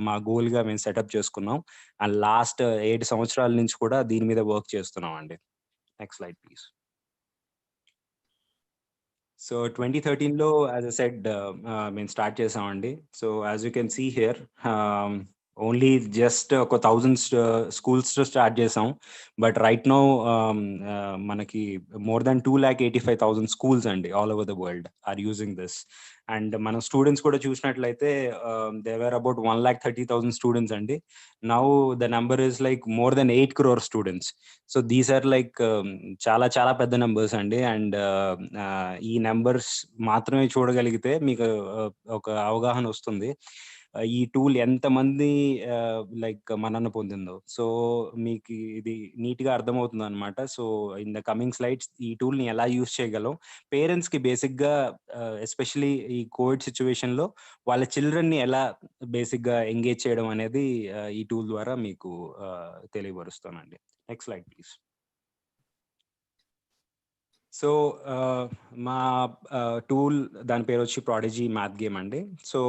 మా గోల్గా మేము సెటప్ చేసుకున్నాం. అండ్ లాస్ట్ 7 సంవత్సరాల నుంచి కూడా దీని మీద వర్క్ చేస్తున్నాం అండి. Next slide please. సో 2013లో యాజ్ ఐ సెడ్ మేము స్టార్ట్ చేసామండి. So as you can see here, only just ఒక 1000 స్కూల్స్ స్టార్ట్ చేసాం. బట్ రైట్ నౌ మనకి మోర్ దాన్ 2,85,000 స్కూల్స్ అండి all over the world are using this. And మనం students కూడా చూసినట్లయితే దేర్ ఆర్ అబౌట్ 1,30,000 స్టూడెంట్స్ అండి. Now the number is like more then 8 crore students. So these are like చాలా చాలా పెద్ద numbers అండి. అండ్ ఈ నెంబర్స్ మాత్రమే చూడగలిగితే మీకు ఒక అవగాహన వస్తుంది ఈ టూల్ ఎంతమంది లైక్ మనను పొందిందో. సో మీకు ఇది నీట్ గా అర్థమవుతుంది అనమాట. So in the coming slides ఈ టూల్ ని ఎలా యూస్ చేయగలం, పేరెంట్స్ కి బేసిక్ గా ఎస్పెషలీ ఈ కోవిడ్ సిచ్యువేషన్ లో వాళ్ళ చిల్డ్రన్ ని ఎలా బేసిక్ గా ఎంగేజ్ చేయడం అనేది ఈ టూల్ ద్వారా మీకు తెలియపరుస్తానండి. Next slide please. సో మా టూల్ దాని పేరు వచ్చి ప్రాడిజీ మ్యాథ్ గేమ్ అండి. సో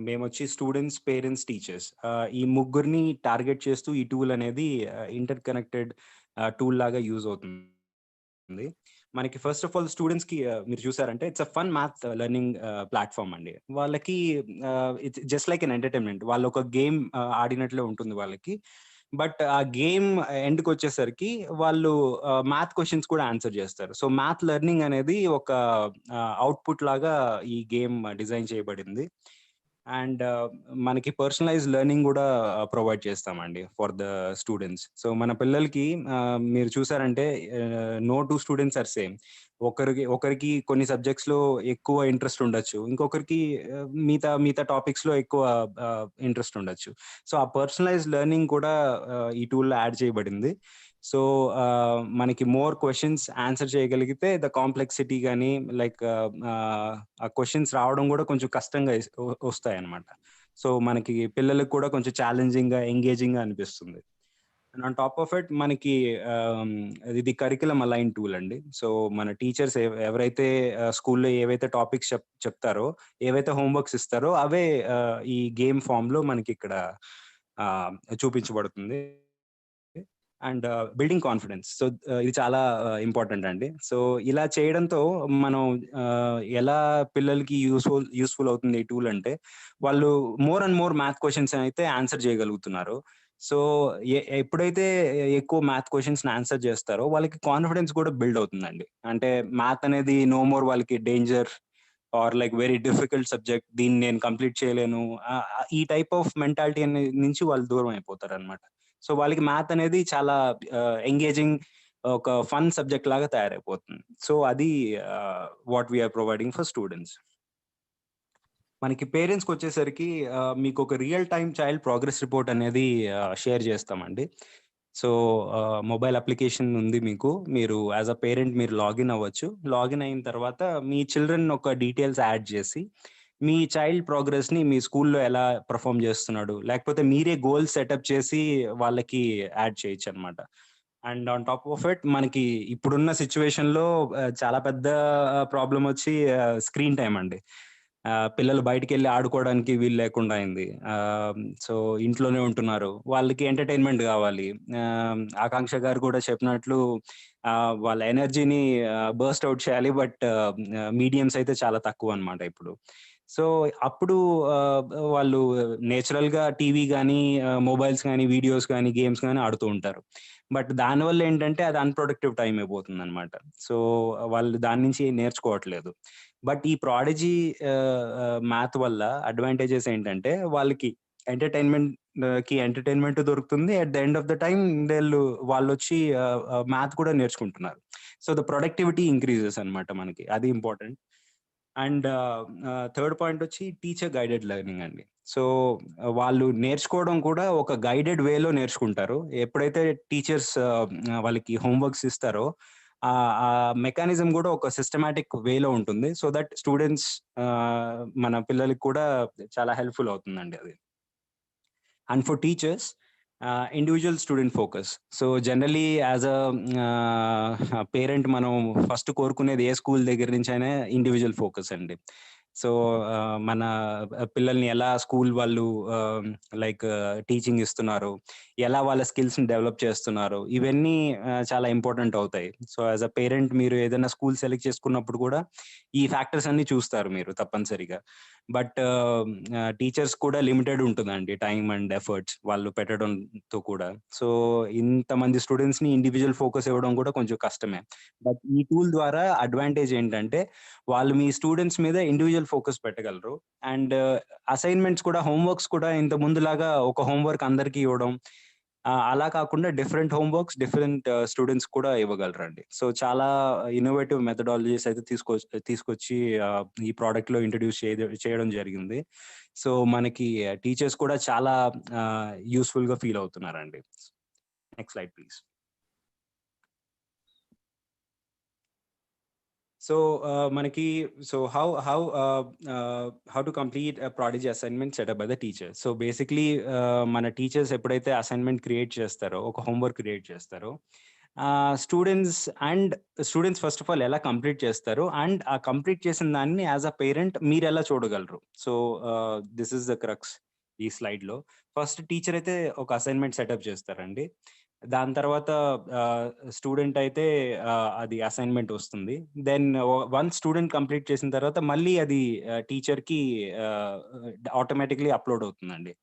మేము వచ్చి స్టూడెంట్స్, పేరెంట్స్, టీచర్స్ ఈ ముగ్గురిని టార్గెట్ చేస్తూ ఈ టూల్ అనేది ఇంటర్ కనెక్టెడ్ టూల్ లాగా యూజ్ అవుతుంది. మనకి ఫస్ట్ ఆఫ్ ఆల్ స్టూడెంట్స్ కి మీరు చూసారంటే it's a fun math learning platform అండి. వాళ్ళకి it's just like an entertainment. వాళ్ళు ఒక గేమ్ ఆడినట్లే ఉంటుంది వాళ్ళకి. బట్ ఆ గేమ్ ఎండ్కి వచ్చేసరికి వాళ్ళు మ్యాథ్ క్వశ్చన్స్ కూడా ఆన్సర్ చేస్తారు. సో మ్యాథ్ లెర్నింగ్ అనేది ఒక అవుట్పుట్ లాగా ఈ గేమ్ డిజైన్ చేయబడింది. అండ్ మనకి పర్సనలైజ్ లెర్నింగ్ కూడా ప్రొవైడ్ చేస్తామండి ఫర్ ద స్టూడెంట్స్. సో మన పిల్లలకి మీరు చూసారంటే no two students are same. ఒకరికి కొన్ని సబ్జెక్ట్స్ లో ఎక్కువ ఇంట్రెస్ట్ ఉండొచ్చు, ఇంకొకరికి మిగతా టాపిక్స్ లో ఎక్కువ ఇంట్రెస్ట్ ఉండొచ్చు. సో ఆ పర్సనలైజ్ లెర్నింగ్ కూడా ఈ టూల్లో యాడ్ చేయబడింది. సో మనకి మోర్ క్వశ్చన్స్ ఆన్సర్ చేయగలిగితే ద కాంప్లెక్సిటీ కానీ లైక్ ఆ క్వశ్చన్స్ రావడం కూడా కొంచెం కష్టంగా వస్తాయి అన్నమాట. సో మనకి పిల్లలకు కూడా కొంచెం ఛాలెంజింగ్ గా, ఎంగేజింగ్ గా అనిపిస్తుంది. And on top of it మనకి ఇది కరికులం అలైన్ టూల్ అండి. సో మన టీచర్స్ ఎవరైతే స్కూల్లో ఏవైతే టాపిక్స్ చెప్తారో, ఏవైతే హోంవర్క్స్ ఇస్తారో అవే ఈ గేమ్ ఫామ్ లో మనకి ఇక్కడ చూపించబడుతుంది. And building confidence. సో ఇది చాలా ఇంపార్టెంట్ అండి. సో ఇలా చేయడంతో మనం ఎలా పిల్లలకి యూస్ఫుల్ అవుతుంది ఈ టూల్ అంటే, వాళ్ళు more and more math questions అయితే ఆన్సర్ చేయగలుగుతున్నారు. సో ఎప్పుడైతే ఎక్కువ మ్యాథ్ క్వశ్చన్స్ ఆన్సర్ చేస్తారో వాళ్ళకి కాన్ఫిడెన్స్ కూడా బిల్డ్ అవుతుందండి. అంటే మ్యాథ్ అనేది నో మోర్ వాళ్ళకి danger or like very difficult subject, దీన్ని నేను కంప్లీట్ చేయలేను, ఈ టైప్ ఆఫ్ మెంటాలిటీ నుంచి వాళ్ళు దూరం అయిపోతారు అనమాట. సో వాళ్ళకి మ్యాథ్ అనేది చాలా ఎంగేజింగ్, ఒక ఫన్ సబ్జెక్ట్ లాగా తయారైపోతుంది. సో అది what we're providing for students. మనకి పేరెంట్స్కి వచ్చేసరికి మీకు ఒక real time child progress report అనేది షేర్ చేస్తామండి. సో మొబైల్ అప్లికేషన్ ఉంది మీకు. మీరు యాజ్ అ పేరెంట్ మీరు లాగిన్ అవ్వచ్చు. లాగిన్ అయిన తర్వాత మీ చిల్డ్రన్ ఒక డీటెయిల్స్ యాడ్ చేసి మీ చైల్డ్ ప్రోగ్రెస్‌ని మీ స్కూల్‌లో ఎలా పెర్ఫార్మ్ చేస్తున్నాడు, లేకపోతే మీరే గోల్స్ సెటప్ చేసి వాళ్ళకి యాడ్ చేయొచ్చనమాట. And on top of it మనకి ఇప్పుడున్న సిచ్యువేషన్‌లో చాలా పెద్ద ప్రాబ్లమ్ వచ్చి స్క్రీన్ టైమ్ అండి. పిల్లలు బయటికెళ్ళి ఆడుకోవడానికి వీలు లేకుండా అయింది. సో ఇంట్లోనే ఉంటున్నారు. వాళ్ళకి ఎంటర్‌టైన్‌మెంట్ గావాలి. ఆకాంక్ష గారు కూడా చెప్పినట్లు వాళ్ళ ఎనర్జీని బర్స్ట్ ఔట్ చేయాలి. బట్ మీడియమ్స్ అయితే చాలా తక్కువనమాట ఇప్పుడు. సో అప్పుడు వాళ్ళు నేచురల్‌గా టీవీ గానీ, మొబైల్స్ గానీ, వీడియోస్ గానీ, గేమ్స్ గానీ ఆడుతూ ఉంటారు. బట్ దానివల్ల ఏంటంటే అది అన్‌ప్రొడక్టివ్ టైమ్ అయిపోతుందనమాట. సో వాళ్ళు దాని నుంచి నేర్చుకోవట్లేదు. బట్ ఈ ప్రాడిజీ మ్యాథ్ వల్ల అడ్వాంటేజెస్ ఏంటంటే వాళ్ళకి ఎంటర్‌టైన్‌మెంట్ ఎంటర్‌టైన్‌మెంట్ దొరుకుతుంది. At the end of the time వాళ్ళొచ్చి మ్యాథ్ కూడా నేర్చుకుంటున్నారు. సో ద ప్రొడక్టివిటీ ఇంక్రీజెస్ అనమాట మనకి. అది ఇంపార్టెంట్. అండ్ థర్డ్ పాయింట్ వచ్చి టీచర్ గైడెడ్ లెర్నింగ్ అండి. సో వాళ్ళు నేర్చుకోవడం కూడా ఒక గైడెడ్ వేలో నేర్చుకుంటారు. ఎప్పుడైతే టీచర్స్ వాళ్ళకి హోంవర్క్స్ ఇస్తారో ఆ మెకానిజం కూడా ఒక సిస్టమాటిక్ వేలో ఉంటుంది. సో దట్ స్టూడెంట్స్ మన పిల్లలకి కూడా చాలా హెల్ప్‌ఫుల్ అవుతుందండి అది. And for teachers individual student focus. So generally as parent మనం ఫస్ట్ కోరుకునేది ఏ స్కూల్ దగ్గర నుంచి అయినా ఇండివిజువల్ ఫోకస్ అండి. సో మన పిల్లల్ని ఎలా స్కూల్ వాళ్ళు లైక్ టీచింగ్ ఇస్తున్నారు, ఎలా వాళ్ళ స్కిల్స్‌ని డెవలప్ చేస్తున్నారు, ఇవన్నీ చాలా ఇంపార్టెంట్ అవుతాయి. సో యాజ్ అ పేరెంట్ మీరు ఏదైనా స్కూల్ సెలెక్ట్ చేసుకున్నప్పుడు కూడా ఈ ఫ్యాక్టర్స్ అన్ని చూస్తారు మీరు తప్పనిసరిగా. బట్ టీచర్స్ కూడా లిమిటెడ్ ఉంటుందండి టైమ్ అండ్ ఎఫర్ట్స్ వాళ్ళు పెట్టడంతో కూడా. సో ఇంతమంది స్టూడెంట్స్‌ని ఇండివిజువల్ ఫోకస్ ఇవ్వడం కూడా కొంచెం కష్టమే. బట్ ఈ టూల్ ద్వారా అడ్వాంటేజ్ ఏంటంటే వాళ్ళు మీ స్టూడెంట్స్ మీద ఇండివిజువల్ ఫోకస్ పెట్టగలరు. అండ్ అసైన్‌మెంట్స్ కూడా, హోంవర్క్స్ కూడా ఇంత ముందులాగా ఒక హోంవర్క్ అందరికీ ఇవ్వడం అలా కాకుండా డిఫరెంట్ హోంవర్క్స్ డిఫరెంట్ స్టూడెంట్స్ కూడా ఇవ్వగలరండి. సో చాలా ఇన్నోవేటివ్ మెథడాలజీస్ అయితే తీసుకొచ్చి ఈ ప్రొడక్ట్‌లో ఇంట్రొడ్యూస్ చేయడం జరిగింది. సో మనకి టీచర్స్ కూడా చాలా యూజ్‌ఫుల్‌గా ఫీల్ అవుతున్నారండి. Next slide please. సో మనకి how to complete Prodigy assignment setup by the teacher. So basically మన టీచర్స్ ఎప్పుడైతే అసైన్మెంట్ క్రియేట్ చేస్తారో, ఒక హోంవర్క్ క్రియేట్ చేస్తారో, స్టూడెంట్స్ ఫస్ట్ ఆఫ్ ఆల్ ఎలా కంప్లీట్ చేస్తారు అండ్ ఆ కంప్లీట్ చేసిన దాన్ని యాజ్ అ పేరెంట్ మీరు ఎలా చూడగలరు. So this is the crux ఈ స్లైడ్ లో. ఫస్ట్ టీచర్ అయితే ఒక అసైన్మెంట్ సెటప్ చేస్తారండి. దాని తర్వాత స్టూడెంట్ అయితే అది అసైన్మెంట్ వస్తుంది. దెన్ వన్స్ స్టూడెంట్ కంప్లీట్ చేసిన తర్వాత మళ్ళీ అది టీచర్ కి ఆటోమేటిక్లీ అప్లోడ్ అవుతుందండి.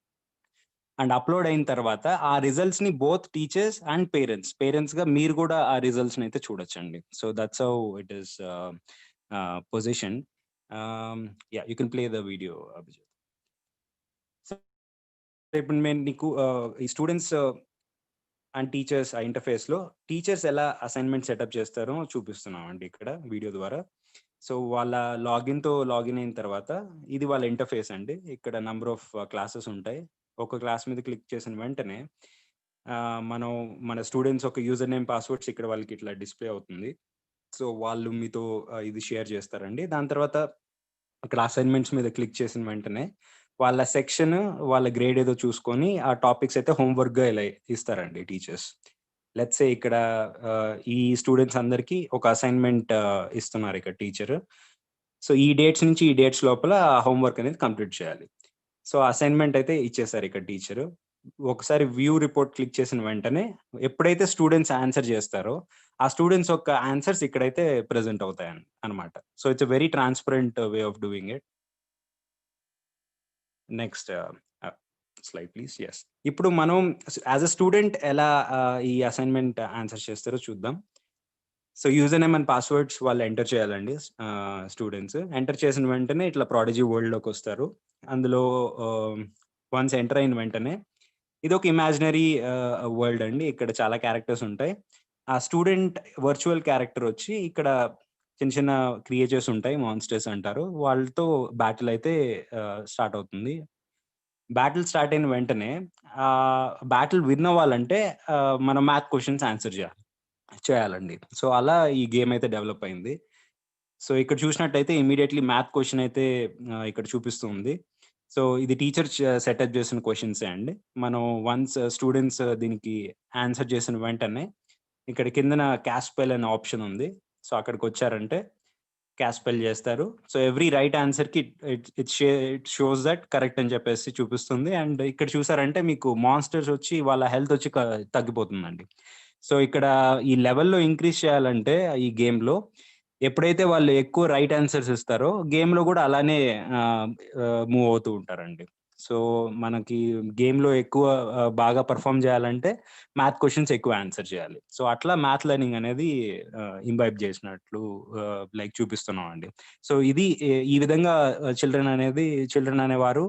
అండ్ అప్లోడ్ అయిన తర్వాత ఆ రిజల్ట్స్ ని బోత్ టీచర్స్ అండ్ పేరెంట్స్ గా మీరు కూడా ఆ రిజల్ట్స్ ని అయితే చూడొచ్చండి. So that's how it is position. Yeah you can play the video Abhijit. ఇప్పుడు నేను నీకు ఈ స్టూడెంట్స్ అండ్ టీచర్స్ ఆ ఇంటర్ఫేస్ లో టీచర్స్ ఎలా అసైన్మెంట్ సెటప్ చేస్తారో చూపిస్తున్నాం అండి ఇక్కడ వీడియో ద్వారా. సో వాళ్ళ లాగిన్ అయిన తర్వాత ఇది వాళ్ళ ఇంటర్ఫేస్ అండి. ఇక్కడ నంబర్ ఆఫ్ క్లాసెస్ ఉంటాయి. ఒక క్లాస్ మీద క్లిక్ చేసిన వెంటనే మనం మన స్టూడెంట్స్ ఒక యూజర్ నేమ్ పాస్వర్డ్స్ ఇక్కడ వాళ్ళకి ఇట్లా డిస్ప్లే అవుతుంది. సో వాళ్ళు మీతో ఇది షేర్ చేస్తారండి. దాని తర్వాత అక్కడ అసైన్మెంట్స్ మీద క్లిక్ చేసిన వెంటనే వాళ్ళ సెక్షన్, వాళ్ళ గ్రేడ్ ఏదో చూసుకొని ఆ టాపిక్స్ అయితే హోంవర్క్ గా ఇలా ఇస్తారండి టీచర్స్. లెట్స్ సే ఇక్కడ ఈ స్టూడెంట్స్ అందరికి ఒక అసైన్మెంట్ ఇస్తున్నారు ఇక్కడ టీచర్. సో ఈ డేట్స్ నుంచి ఈ డేట్స్ లోపల హోంవర్క్ అనేది కంప్లీట్ చేయాలి. సో అసైన్మెంట్ అయితే ఇచ్చేసారు ఇక్కడ టీచర్. ఒకసారి వ్యూ రిపోర్ట్ క్లిక్ చేసిన వెంటనే ఎప్పుడైతే స్టూడెంట్స్ ఆన్సర్ చేస్తారో ఆ స్టూడెంట్స్ యొక్క ఆన్సర్స్ ఇక్కడైతే ప్రెజెంట్ అవుతాయి అన్నమాట. So it's a very transparent way of doing it. Next slide please. Yes, ఇప్పుడు మనం యాజ్ అ స్టూడెంట్ ఎలా ఈ అసైన్మెంట్ ఆన్సర్ చేస్తారో చూద్దాం. So user name and passwords వాళ్ళు ఎంటర్ చేయాలండి. స్టూడెంట్స్ ఎంటర్ చేసిన వెంటనే ఇట్లా ప్రాడిజీ వరల్డ్ లోకి వస్తారు. అందులో వన్స్ ఎంటర్ అయిన వెంటనే ఇది ఒక ఇమాజినరీ వరల్డ్ అండి. ఇక్కడ చాలా క్యారెక్టర్స్ ఉంటాయి. ఆ స్టూడెంట్ వర్చువల్ క్యారెక్టర్ వచ్చి ఇక్కడ చిన్న చిన్న క్రియేచర్స్ ఉంటాయి, మాన్స్టర్స్ అంటారు. వాళ్ళతో బ్యాటిల్ అయితే స్టార్ట్ అవుతుంది. బ్యాటిల్ స్టార్ట్ అయిన వెంటనే బ్యాటిల్ విన్ అవ్వాలంటే మనం మ్యాథ్ క్వశ్చన్స్ ఆన్సర్ చేయాలండి. సో అలా ఈ గేమ్ అయితే డెవలప్ అయింది. సో ఇక్కడ చూసినట్టయితే ఇమీడియట్లీ మ్యాథ్ క్వశ్చన్ అయితే ఇక్కడ చూపిస్తుంది. సో ఇది టీచర్ సెటప్ చేసిన క్వశ్చన్సే అండి. మనం వన్స్ స్టూడెంట్స్ దీనికి ఆన్సర్ చేసిన వెంటనే ఇక్కడ కిందన క్యాష్ స్పెల్ అనే ఆప్షన్ ఉంది. సో అక్కడికి వచ్చారంటే క్యాష్ స్పెల్ చేస్తారు. సో ఎవ్రీ రైట్ ఆన్సర్ కి ఇట్ షోస్ దట్ కరెక్ట్ అని చెప్పేసి చూపిస్తుంది. అండ్ ఇక్కడ చూసారంటే మీకు మాన్స్టర్స్ వచ్చి వాళ్ళ హెల్త్ వచ్చి తగ్గిపోతుందండి. సో ఇక్కడ ఈ లెవెల్లో ఇంక్రీజ్ చేయాలంటే ఈ గేమ్ లో ఎప్పుడైతే వాళ్ళు ఎక్కువ రైట్ ఆన్సర్స్ ఇస్తారో గేమ్ లో కూడా అలానే మూవ్ అవుతూ ఉంటారండి. సో మనకి గేమ్ లో ఎక్కువ బాగా పర్ఫామ్ చేయాలంటే మ్యాథ్ క్వశ్చన్స్ ఎక్కువ ఆన్సర్ చేయాలి. సో అట్లా మ్యాథ్ లెర్నింగ్ అనేది ఇంబైబ్ చేసినట్లు లైక్ చూపిస్తున్నాం అండి. సో ఇది ఈ విధంగా చిల్డ్రన్ అనేవారు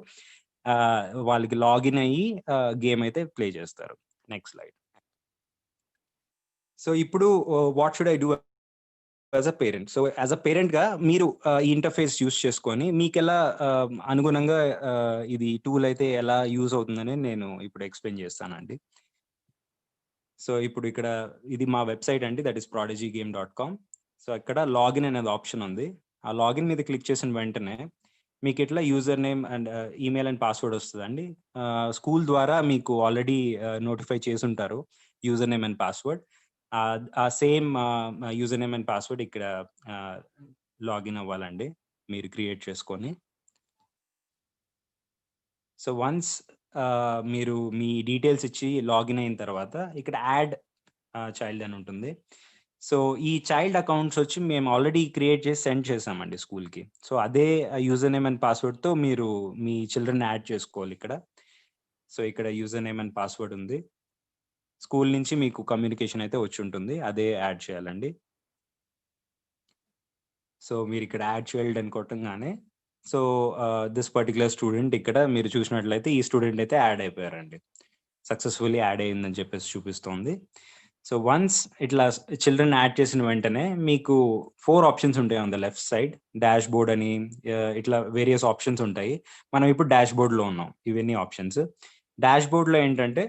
వాళ్ళకి లాగిన్ అయ్యి గేమ్ అయితే ప్లే చేస్తారు. Next slide. సో ఇప్పుడు what should I do as a parent? So as a parent గా మీరు ఈ ఇంటర్ఫేస్ యూస్ చేసుకొని మీకు ఎలా అనుగుణంగా ఇది టూల్ అయితే ఎలా యూజ్ అవుతుందని నేను ఇప్పుడు ఎక్స్ప్లెయిన్ చేస్తానండి. సో ఇప్పుడు ఇక్కడ ఇది మా వెబ్సైట్ అండి, దట్ ఈస్ prodigygame.com. సో ఇక్కడ లాగిన్ అనేది ఆప్షన్ ఉంది. ఆ లాగిన్ మీద క్లిక్ చేసిన వెంటనే మీకు ఇట్లా user name and email and password వస్తుందండి. స్కూల్ ద్వారా మీకు ఆల్రెడీ నోటిఫై చేసి ఉంటారు యూజర్ నేమ్ అండ్ పాస్వర్డ్. ఆ same user name and password ఇక్కడ లాగిన్ అవ్వాలండి మీరు క్రియేట్ చేసుకొని. సో వన్స్ మీరు మీ డీటెయిల్స్ ఇచ్చి లాగిన్ అయిన తర్వాత ఇక్కడ యాడ్ చైల్డ్ అని ఉంటుంది. సో ఈ చైల్డ్ అకౌంట్స్ వచ్చి మేము ఆల్రెడీ క్రియేట్ చేసి సెండ్ చేసామండి స్కూల్కి. సో అదే యూజర్ నేమ్ అండ్ పాస్వర్డ్తో మీరు మీ చిల్డ్రన్ యాడ్ చేసుకోవాలి ఇక్కడ. సో ఇక్కడ యూజర్ నేమ్ అండ్ పాస్వర్డ్ ఉంది. స్కూల్ నుంచి మీకు కమ్యూనికేషన్ అయితే వచ్చి ఉంటుంది, అదే యాడ్ చేయాలండి. సో మీరు ఇక్కడ యాడ్ చైల్డ్ అని కొట్టంగానే సో దిస్ పర్టికులర్ స్టూడెంట్ ఇక్కడ మీరు చూసినట్లయితే ఈ స్టూడెంట్ అయితే యాడ్ అయిపోయారండి, సక్సెస్ఫుల్లీ యాడ్ అయ్యిందని చెప్పేసి చూపిస్తోంది. సో వన్స్ ఇట్లా చిల్డ్రన్ యాడ్ చేసిన వెంటనే మీకు 4 ఆప్షన్స్ ఉంటాయి on the left side. Dash board అని ఇట్లా వేరియస్ ఆప్షన్స్ ఉంటాయి. మనం ఇప్పుడు డాష్ బోర్డ్లో ఉన్నాం. ఇవన్నీ ఆప్షన్స్. డాష్ బోర్డ్లో ఏంటంటే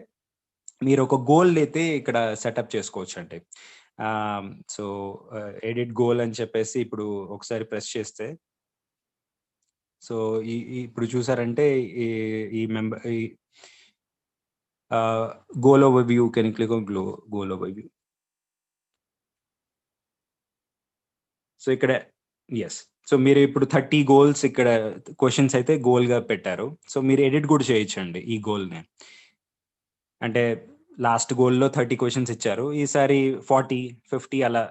మీరు ఒక గోల్ అయితే ఇక్కడ సెటప్ చేసుకోవచ్చు అండి. సో ఎడిట్ గోల్ అని చెప్పేసి ఇప్పుడు ఒకసారి ప్రెస్ చేస్తే సో ఇప్పుడు చూసారంటే ఈ member goal over view, can click on goal over view. So ఇక్కడ ఎస్, సో మీరు ఇప్పుడు 30 గోల్స్ ఇక్కడ క్వశ్చన్స్ అయితే గోల్ గా పెట్టారు. సో మీరు ఎడిట్ కూడా చేయొచ్చండి ఈ గోల్ ని. అంటే లాస్ట్ గోల్లో 30 క్వశ్చన్స్ ఇచ్చారు, ఈసారి 40, 50 అలా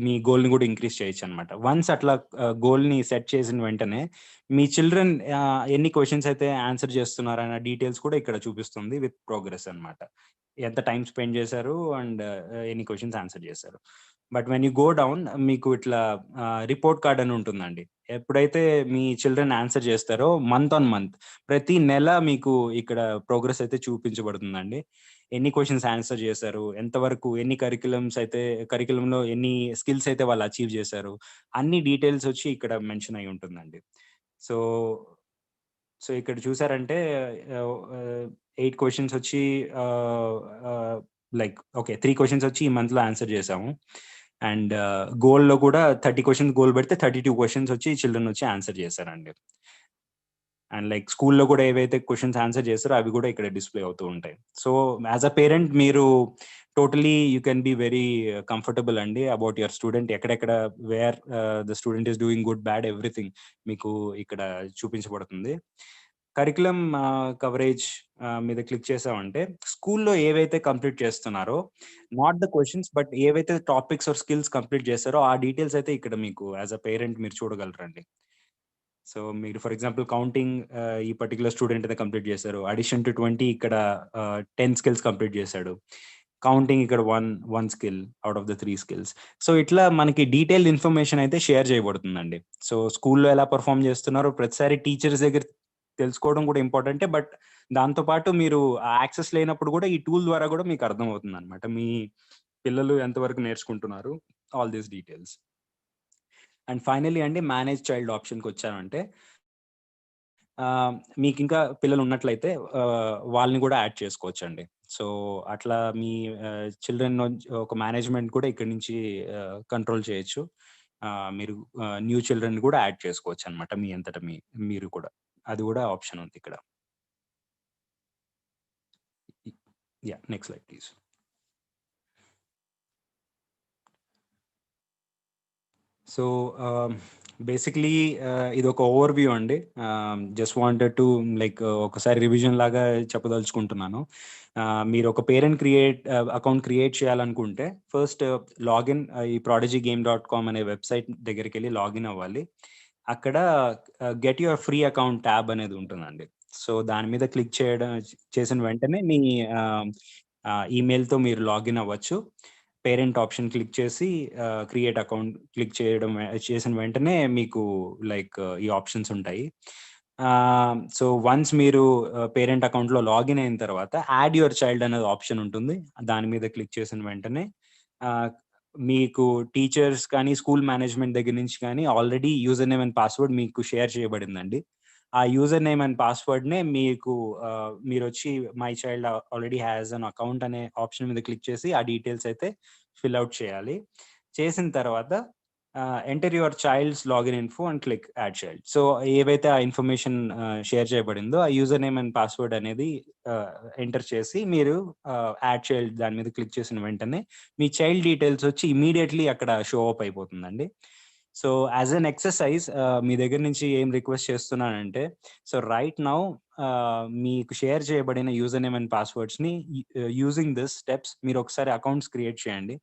మీ గోల్ ని కూడా ఇంక్రీజ్ చేయొచ్చు అనమాట. వన్స్ అట్లా గోల్ ని సెట్ చేసిన వెంటనే మీ చిల్డ్రన్ ఎన్ని క్వశ్చన్స్ అయితే ఆన్సర్ చేస్తున్నారు అన్న డీటెయిల్స్ కూడా ఇక్కడ చూపిస్తుంది విత్ ప్రోగ్రెస్ అనమాట. ఎంత టైం స్పెండ్ చేశారు అండ్ ఎన్ని క్వశ్చన్స్ ఆన్సర్ చేశారు. But when you go down మీకు ఇట్లా రిపోర్ట్ కార్డ్ అని ఉంటుందండి. ఎప్పుడైతే మీ చిల్డ్రన్ ఆన్సర్ చేస్తారో మంత్ ఆన్ మంత్ ప్రతి నెల మీకు ఇక్కడ ప్రోగ్రెస్ అయితే చూపించబడుతుందండి. ఎన్ని క్వశ్చన్స్ ఆన్సర్ చేశారు, ఎంతవరకు ఎన్ని కరికులంలో ఎన్ని స్కిల్స్ అయితే వాళ్ళు అచీవ్ చేశారు, అన్ని డీటెయిల్స్ వచ్చి ఇక్కడ మెన్షన్ అయి ఉంటుందండి. సో సో ఇక్కడ చూసారంటే 8 క్వశ్చన్స్ వచ్చి లైక్ ఓకే 3 క్వశ్చన్స్ వచ్చి ఈ మంత్ లో ఆన్సర్ చేసాము. అండ్ గోల్ లో కూడా 30 క్వశ్చన్స్ గోల్ పెడితే 32 క్వశ్చన్స్ వచ్చి చిల్డ్రన్ వచ్చి ఆన్సర్ చేశారండి. అండ్ లైక్ స్కూల్లో కూడా ఏవైతే క్వశ్చన్స్ ఆన్సర్ చేస్తారో అవి కూడా ఇక్కడ డిస్ప్లే అవుతూ ఉంటాయి. సో యాజ్ అ పేరెంట్ మీరు totally you can be very comfortable అండి అబౌట్ యువర్ స్టూడెంట్. ఎక్కడెక్కడ wear the student is doing good bad everything మీకు ఇక్కడ చూపించబడుతుంది. కరికులం కవరేజ్ మీద క్లిక్ చేసామంటే స్కూల్లో ఏవైతే కంప్లీట్ చేస్తున్నారో నాట్ ద క్వశ్చన్స్ బట్ ఏవైతే టాపిక్స్ ఆర్ స్కిల్స్ కంప్లీట్ చేస్తారో ఆ డీటెయిల్స్ అయితే ఇక్కడ మీకు యాజ్ అ పేరెంట్ మీరు చూడగలరండి. సో మీరు ఫర్ ఎగ్జాంపుల్ కౌంటింగ్ ఈ పర్టికులర్ స్టూడెంట్ అయితే కంప్లీట్ చేశారు, అడిషన్ టు 20 ఇక్కడ 10 స్కిల్స్ కంప్లీట్ చేశాడు, కౌంటింగ్ ఇక్కడ one skill out of the 3 skills. So ఇట్లా మనకి డీటెయిల్ ఇన్ఫర్మేషన్ అయితే షేర్ చేయబడుతుందండి. సో స్కూల్లో ఎలా పర్ఫామ్ చేస్తున్నారో ప్రతిసారి టీచర్స్ దగ్గర తెలుసుకోవడం కూడా ఇంపార్టెంటే, బట్ దాంతో పాటు మీరు యాక్సెస్ లేనప్పుడు కూడా ఈ టూల్ ద్వారా కూడా మీకు అర్థమవుతుంది అనమాట మీ పిల్లలు ఎంతవరకు నేర్చుకుంటున్నారు, all these details. And finally అండి మేనేజ్ చైల్డ్ ఆప్షన్కి వచ్చానంటే మీకు ఇంకా పిల్లలు ఉన్నట్లయితే వాళ్ళని కూడా యాడ్ చేసుకోవచ్చండి. సో అట్లా మీ చిల్డ్రన్ ఒక మేనేజ్మెంట్ కూడా ఇక్కడి నుంచి కంట్రోల్ చేయొచ్చు. మీరు న్యూ చిల్డ్రన్ కూడా యాడ్ చేసుకోవచ్చు అనమాట మీ అంతటా మీరు కూడా. అది కూడా ఆప్షన్ ఉంది ఇక్కడ. Yeah, next slide please. So basically ఇది ఒక ఓవర్వ్యూ అండి. జస్ట్ వాంటెడ్ టు లైక్ ఒకసారి రివిజన్ లాగా చెప్పదలుచుకుంటున్నాను. మీరు ఒక పేరెంట్ అకౌంట్ క్రియేట్ చేయాలనుకుంటే ఫస్ట్ లాగిన్ ఈ prodigygame.com అనే వెబ్సైట్ దగ్గరికి వెళ్ళి లాగిన్ అవ్వాలి. అక్కడ get your free account tab అనేది ఉంటుందండి. సో దాని మీద క్లిక్ చేసిన వెంటనే మీ ఈమెయిల్తో మీరు లాగిన్ అవ్వచ్చు. పేరెంట్ ఆప్షన్ క్లిక్ చేసి క్రియేట్ అకౌంట్ క్లిక్ చేసిన వెంటనే మీకు లైక్ ఈ ఆప్షన్స్ ఉంటాయి. సో వన్స్ మీరు పేరెంట్ అకౌంట్లో లాగిన్ అయిన తర్వాత యాడ్ యువర్ చైల్డ్ అనేది ఆప్షన్ ఉంటుంది. దాని మీద క్లిక్ చేసిన వెంటనే మీకు టీచర్స్ కానీ స్కూల్ మేనేజ్మెంట్ దగ్గర నుంచి కానీ already user name and password మీకు షేర్ చేయబడిందండి. ఆ యూజర్ నేమ్ అండ్ పాస్వర్డ్నే మీకు మీరు వచ్చి my child already has an account అనే ఆప్షన్ మీద క్లిక్ చేసి ఆ డీటెయిల్స్ అయితే ఫిల్ అవుట్ చేయాలి. చేసిన తర్వాత enter your child's login info and click add child. So ఏవైతే ఆ ఇన్ఫర్మేషన్ షేర్ చేయబడిందో ఆ యూజర్ నేమ్ అండ్ పాస్వర్డ్ అనేది ఎంటర్ చేసి మీరు యాడ్ చైల్డ్ దాని మీద క్లిక్ చేసిన వెంటనే మీ చైల్డ్ డీటెయిల్స్ వచ్చి ఇమీడియట్లీ అక్కడ షో అప్ అయిపోతుందండి. సో యాజ్ అన్ ఎక్సర్సైజ్ మీ దగ్గర నుంచి ఏం రిక్వెస్ట్ చేస్తున్నానంటే, సో రైట్ నౌ మీకు షేర్ చేయబడిన యూజర్ నేమ్ అండ్ పాస్వర్డ్స్ని యూజింగ్ దిస్ స్టెప్స్ మీరు ఒకసారి అకౌంట్స్ క్రియేట్ చేయండి.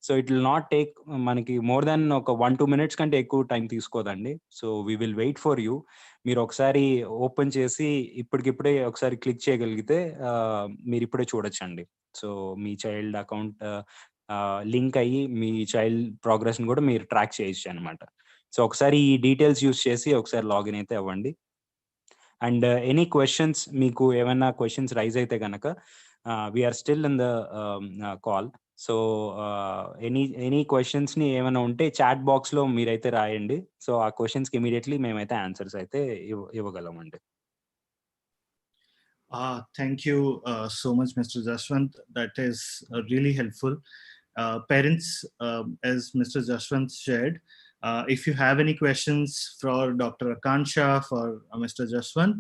So it will not take మనకి మోర్ దాన్ ఒక 1-2 minutes కంటే ఎక్కువ టైం తీసుకోదండి. So we will wait for you. మీరు ఒకసారి ఓపెన్ చేసి ఇప్పటికిప్పుడే ఒకసారి క్లిక్ చేయగలిగితే మీరు ఇప్పుడే చూడొచ్చండి. సో మీ చైల్డ్ అకౌంట్ లింక్ అయ్యి మీ చైల్డ్ ప్రోగ్రెస్ని కూడా మీరు ట్రాక్ చేయొచ్చు అనమాట. సో ఒకసారి ఈ డీటెయిల్స్ యూస్ చేసి ఒకసారి లాగిన్ అయితే అవ్వండి. అండ్ ఎనీ క్వశ్చన్స్, మీకు ఏమైనా క్వశ్చన్స్ రైజ్ అయితే కనుక we are still in the call. So any క్వశ్చన్స్ని ఏమైనా ఉంటే చాట్ బాక్స్లో మీరైతే రాయండి. సో ఆ క్వశ్చన్స్కి ఇమీడియట్లీ మేమైతే ఆన్సర్స్ అయితే ఇవ్వగలమండి. Thank you so much, Mr. Jashwant. That is really helpful. Parents, as Mr. Jashwant shared, if you have any questions for Dr. Akansha, for Mr. Jashwant,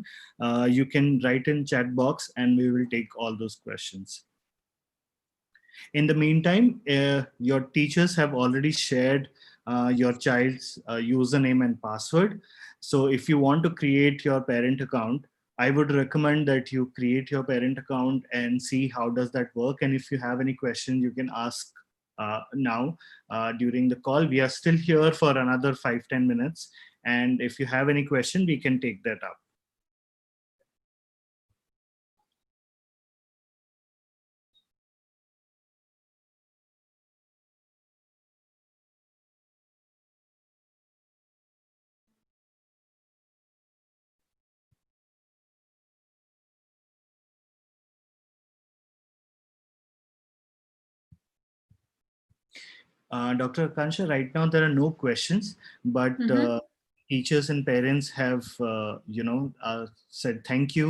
you can write in chat box and we will take all those questions. In the meantime, your teachers have already shared your child's username and password. So if you want to create your parent account, I would recommend that you create your parent account and see how does that work. And if you have any questions, you can ask now during the call. We are still here for another 5-10 minutes. And if you have any question, we can take that up. Dr. Akansha, right now there are no questions, but teachers and parents have, said thank you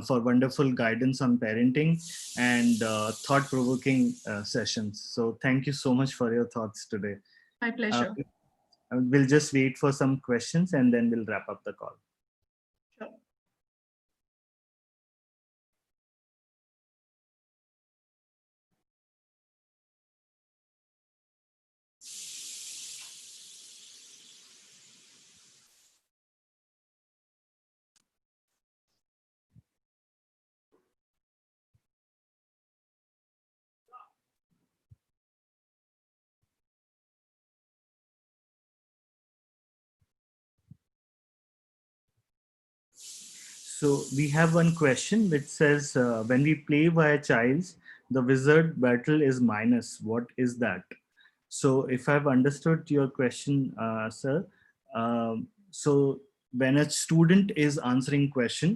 for wonderful guidance on parenting and thought-provoking sessions. So thank you so much for your thoughts today. My pleasure. We'll just wait for some questions and then we'll wrap up the call. Sure. So we have one question which says, when we play via childs, the wizard battle is minus. What is that? So if I've understood your question, sir, so when a student is answering question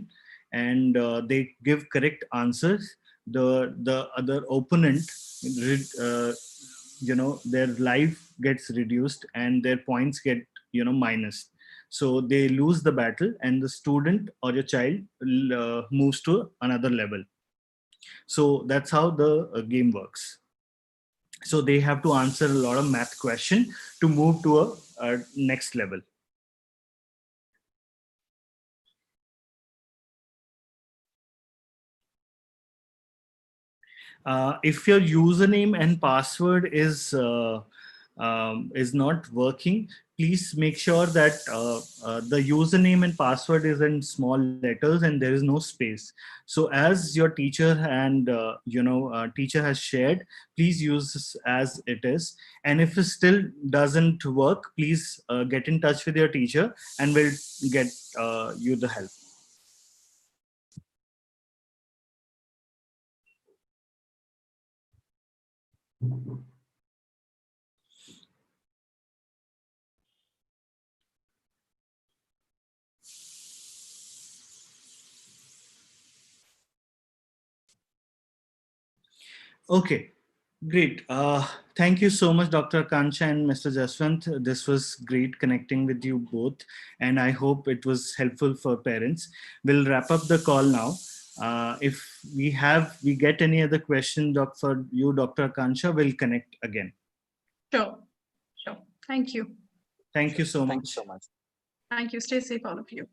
and they give correct answers, the other opponent, their life gets reduced and their points get minus. So they lose the battle and the student or your child moves to another level. So that's how the game works. So they have to answer a lot of math question to move to a next level. If your username and password is not working, please make sure that the username and password is in small letters and there is no space. So as your teacher and teacher has shared, please use this as it is. And if it still doesn't work, please get in touch with your teacher and we'll get you the help. Okay, great. Thank you so much, Dr. Kancha and Mr. Jaswant. This was great connecting with you both, and I hope it was helpful for parents. We'll wrap up the call now. If we get any other question, for you, Dr. Kancha, we'll connect again. Sure. Thank you. Thank you so much. Thank you so much. Thank you. Stay safe, all of you.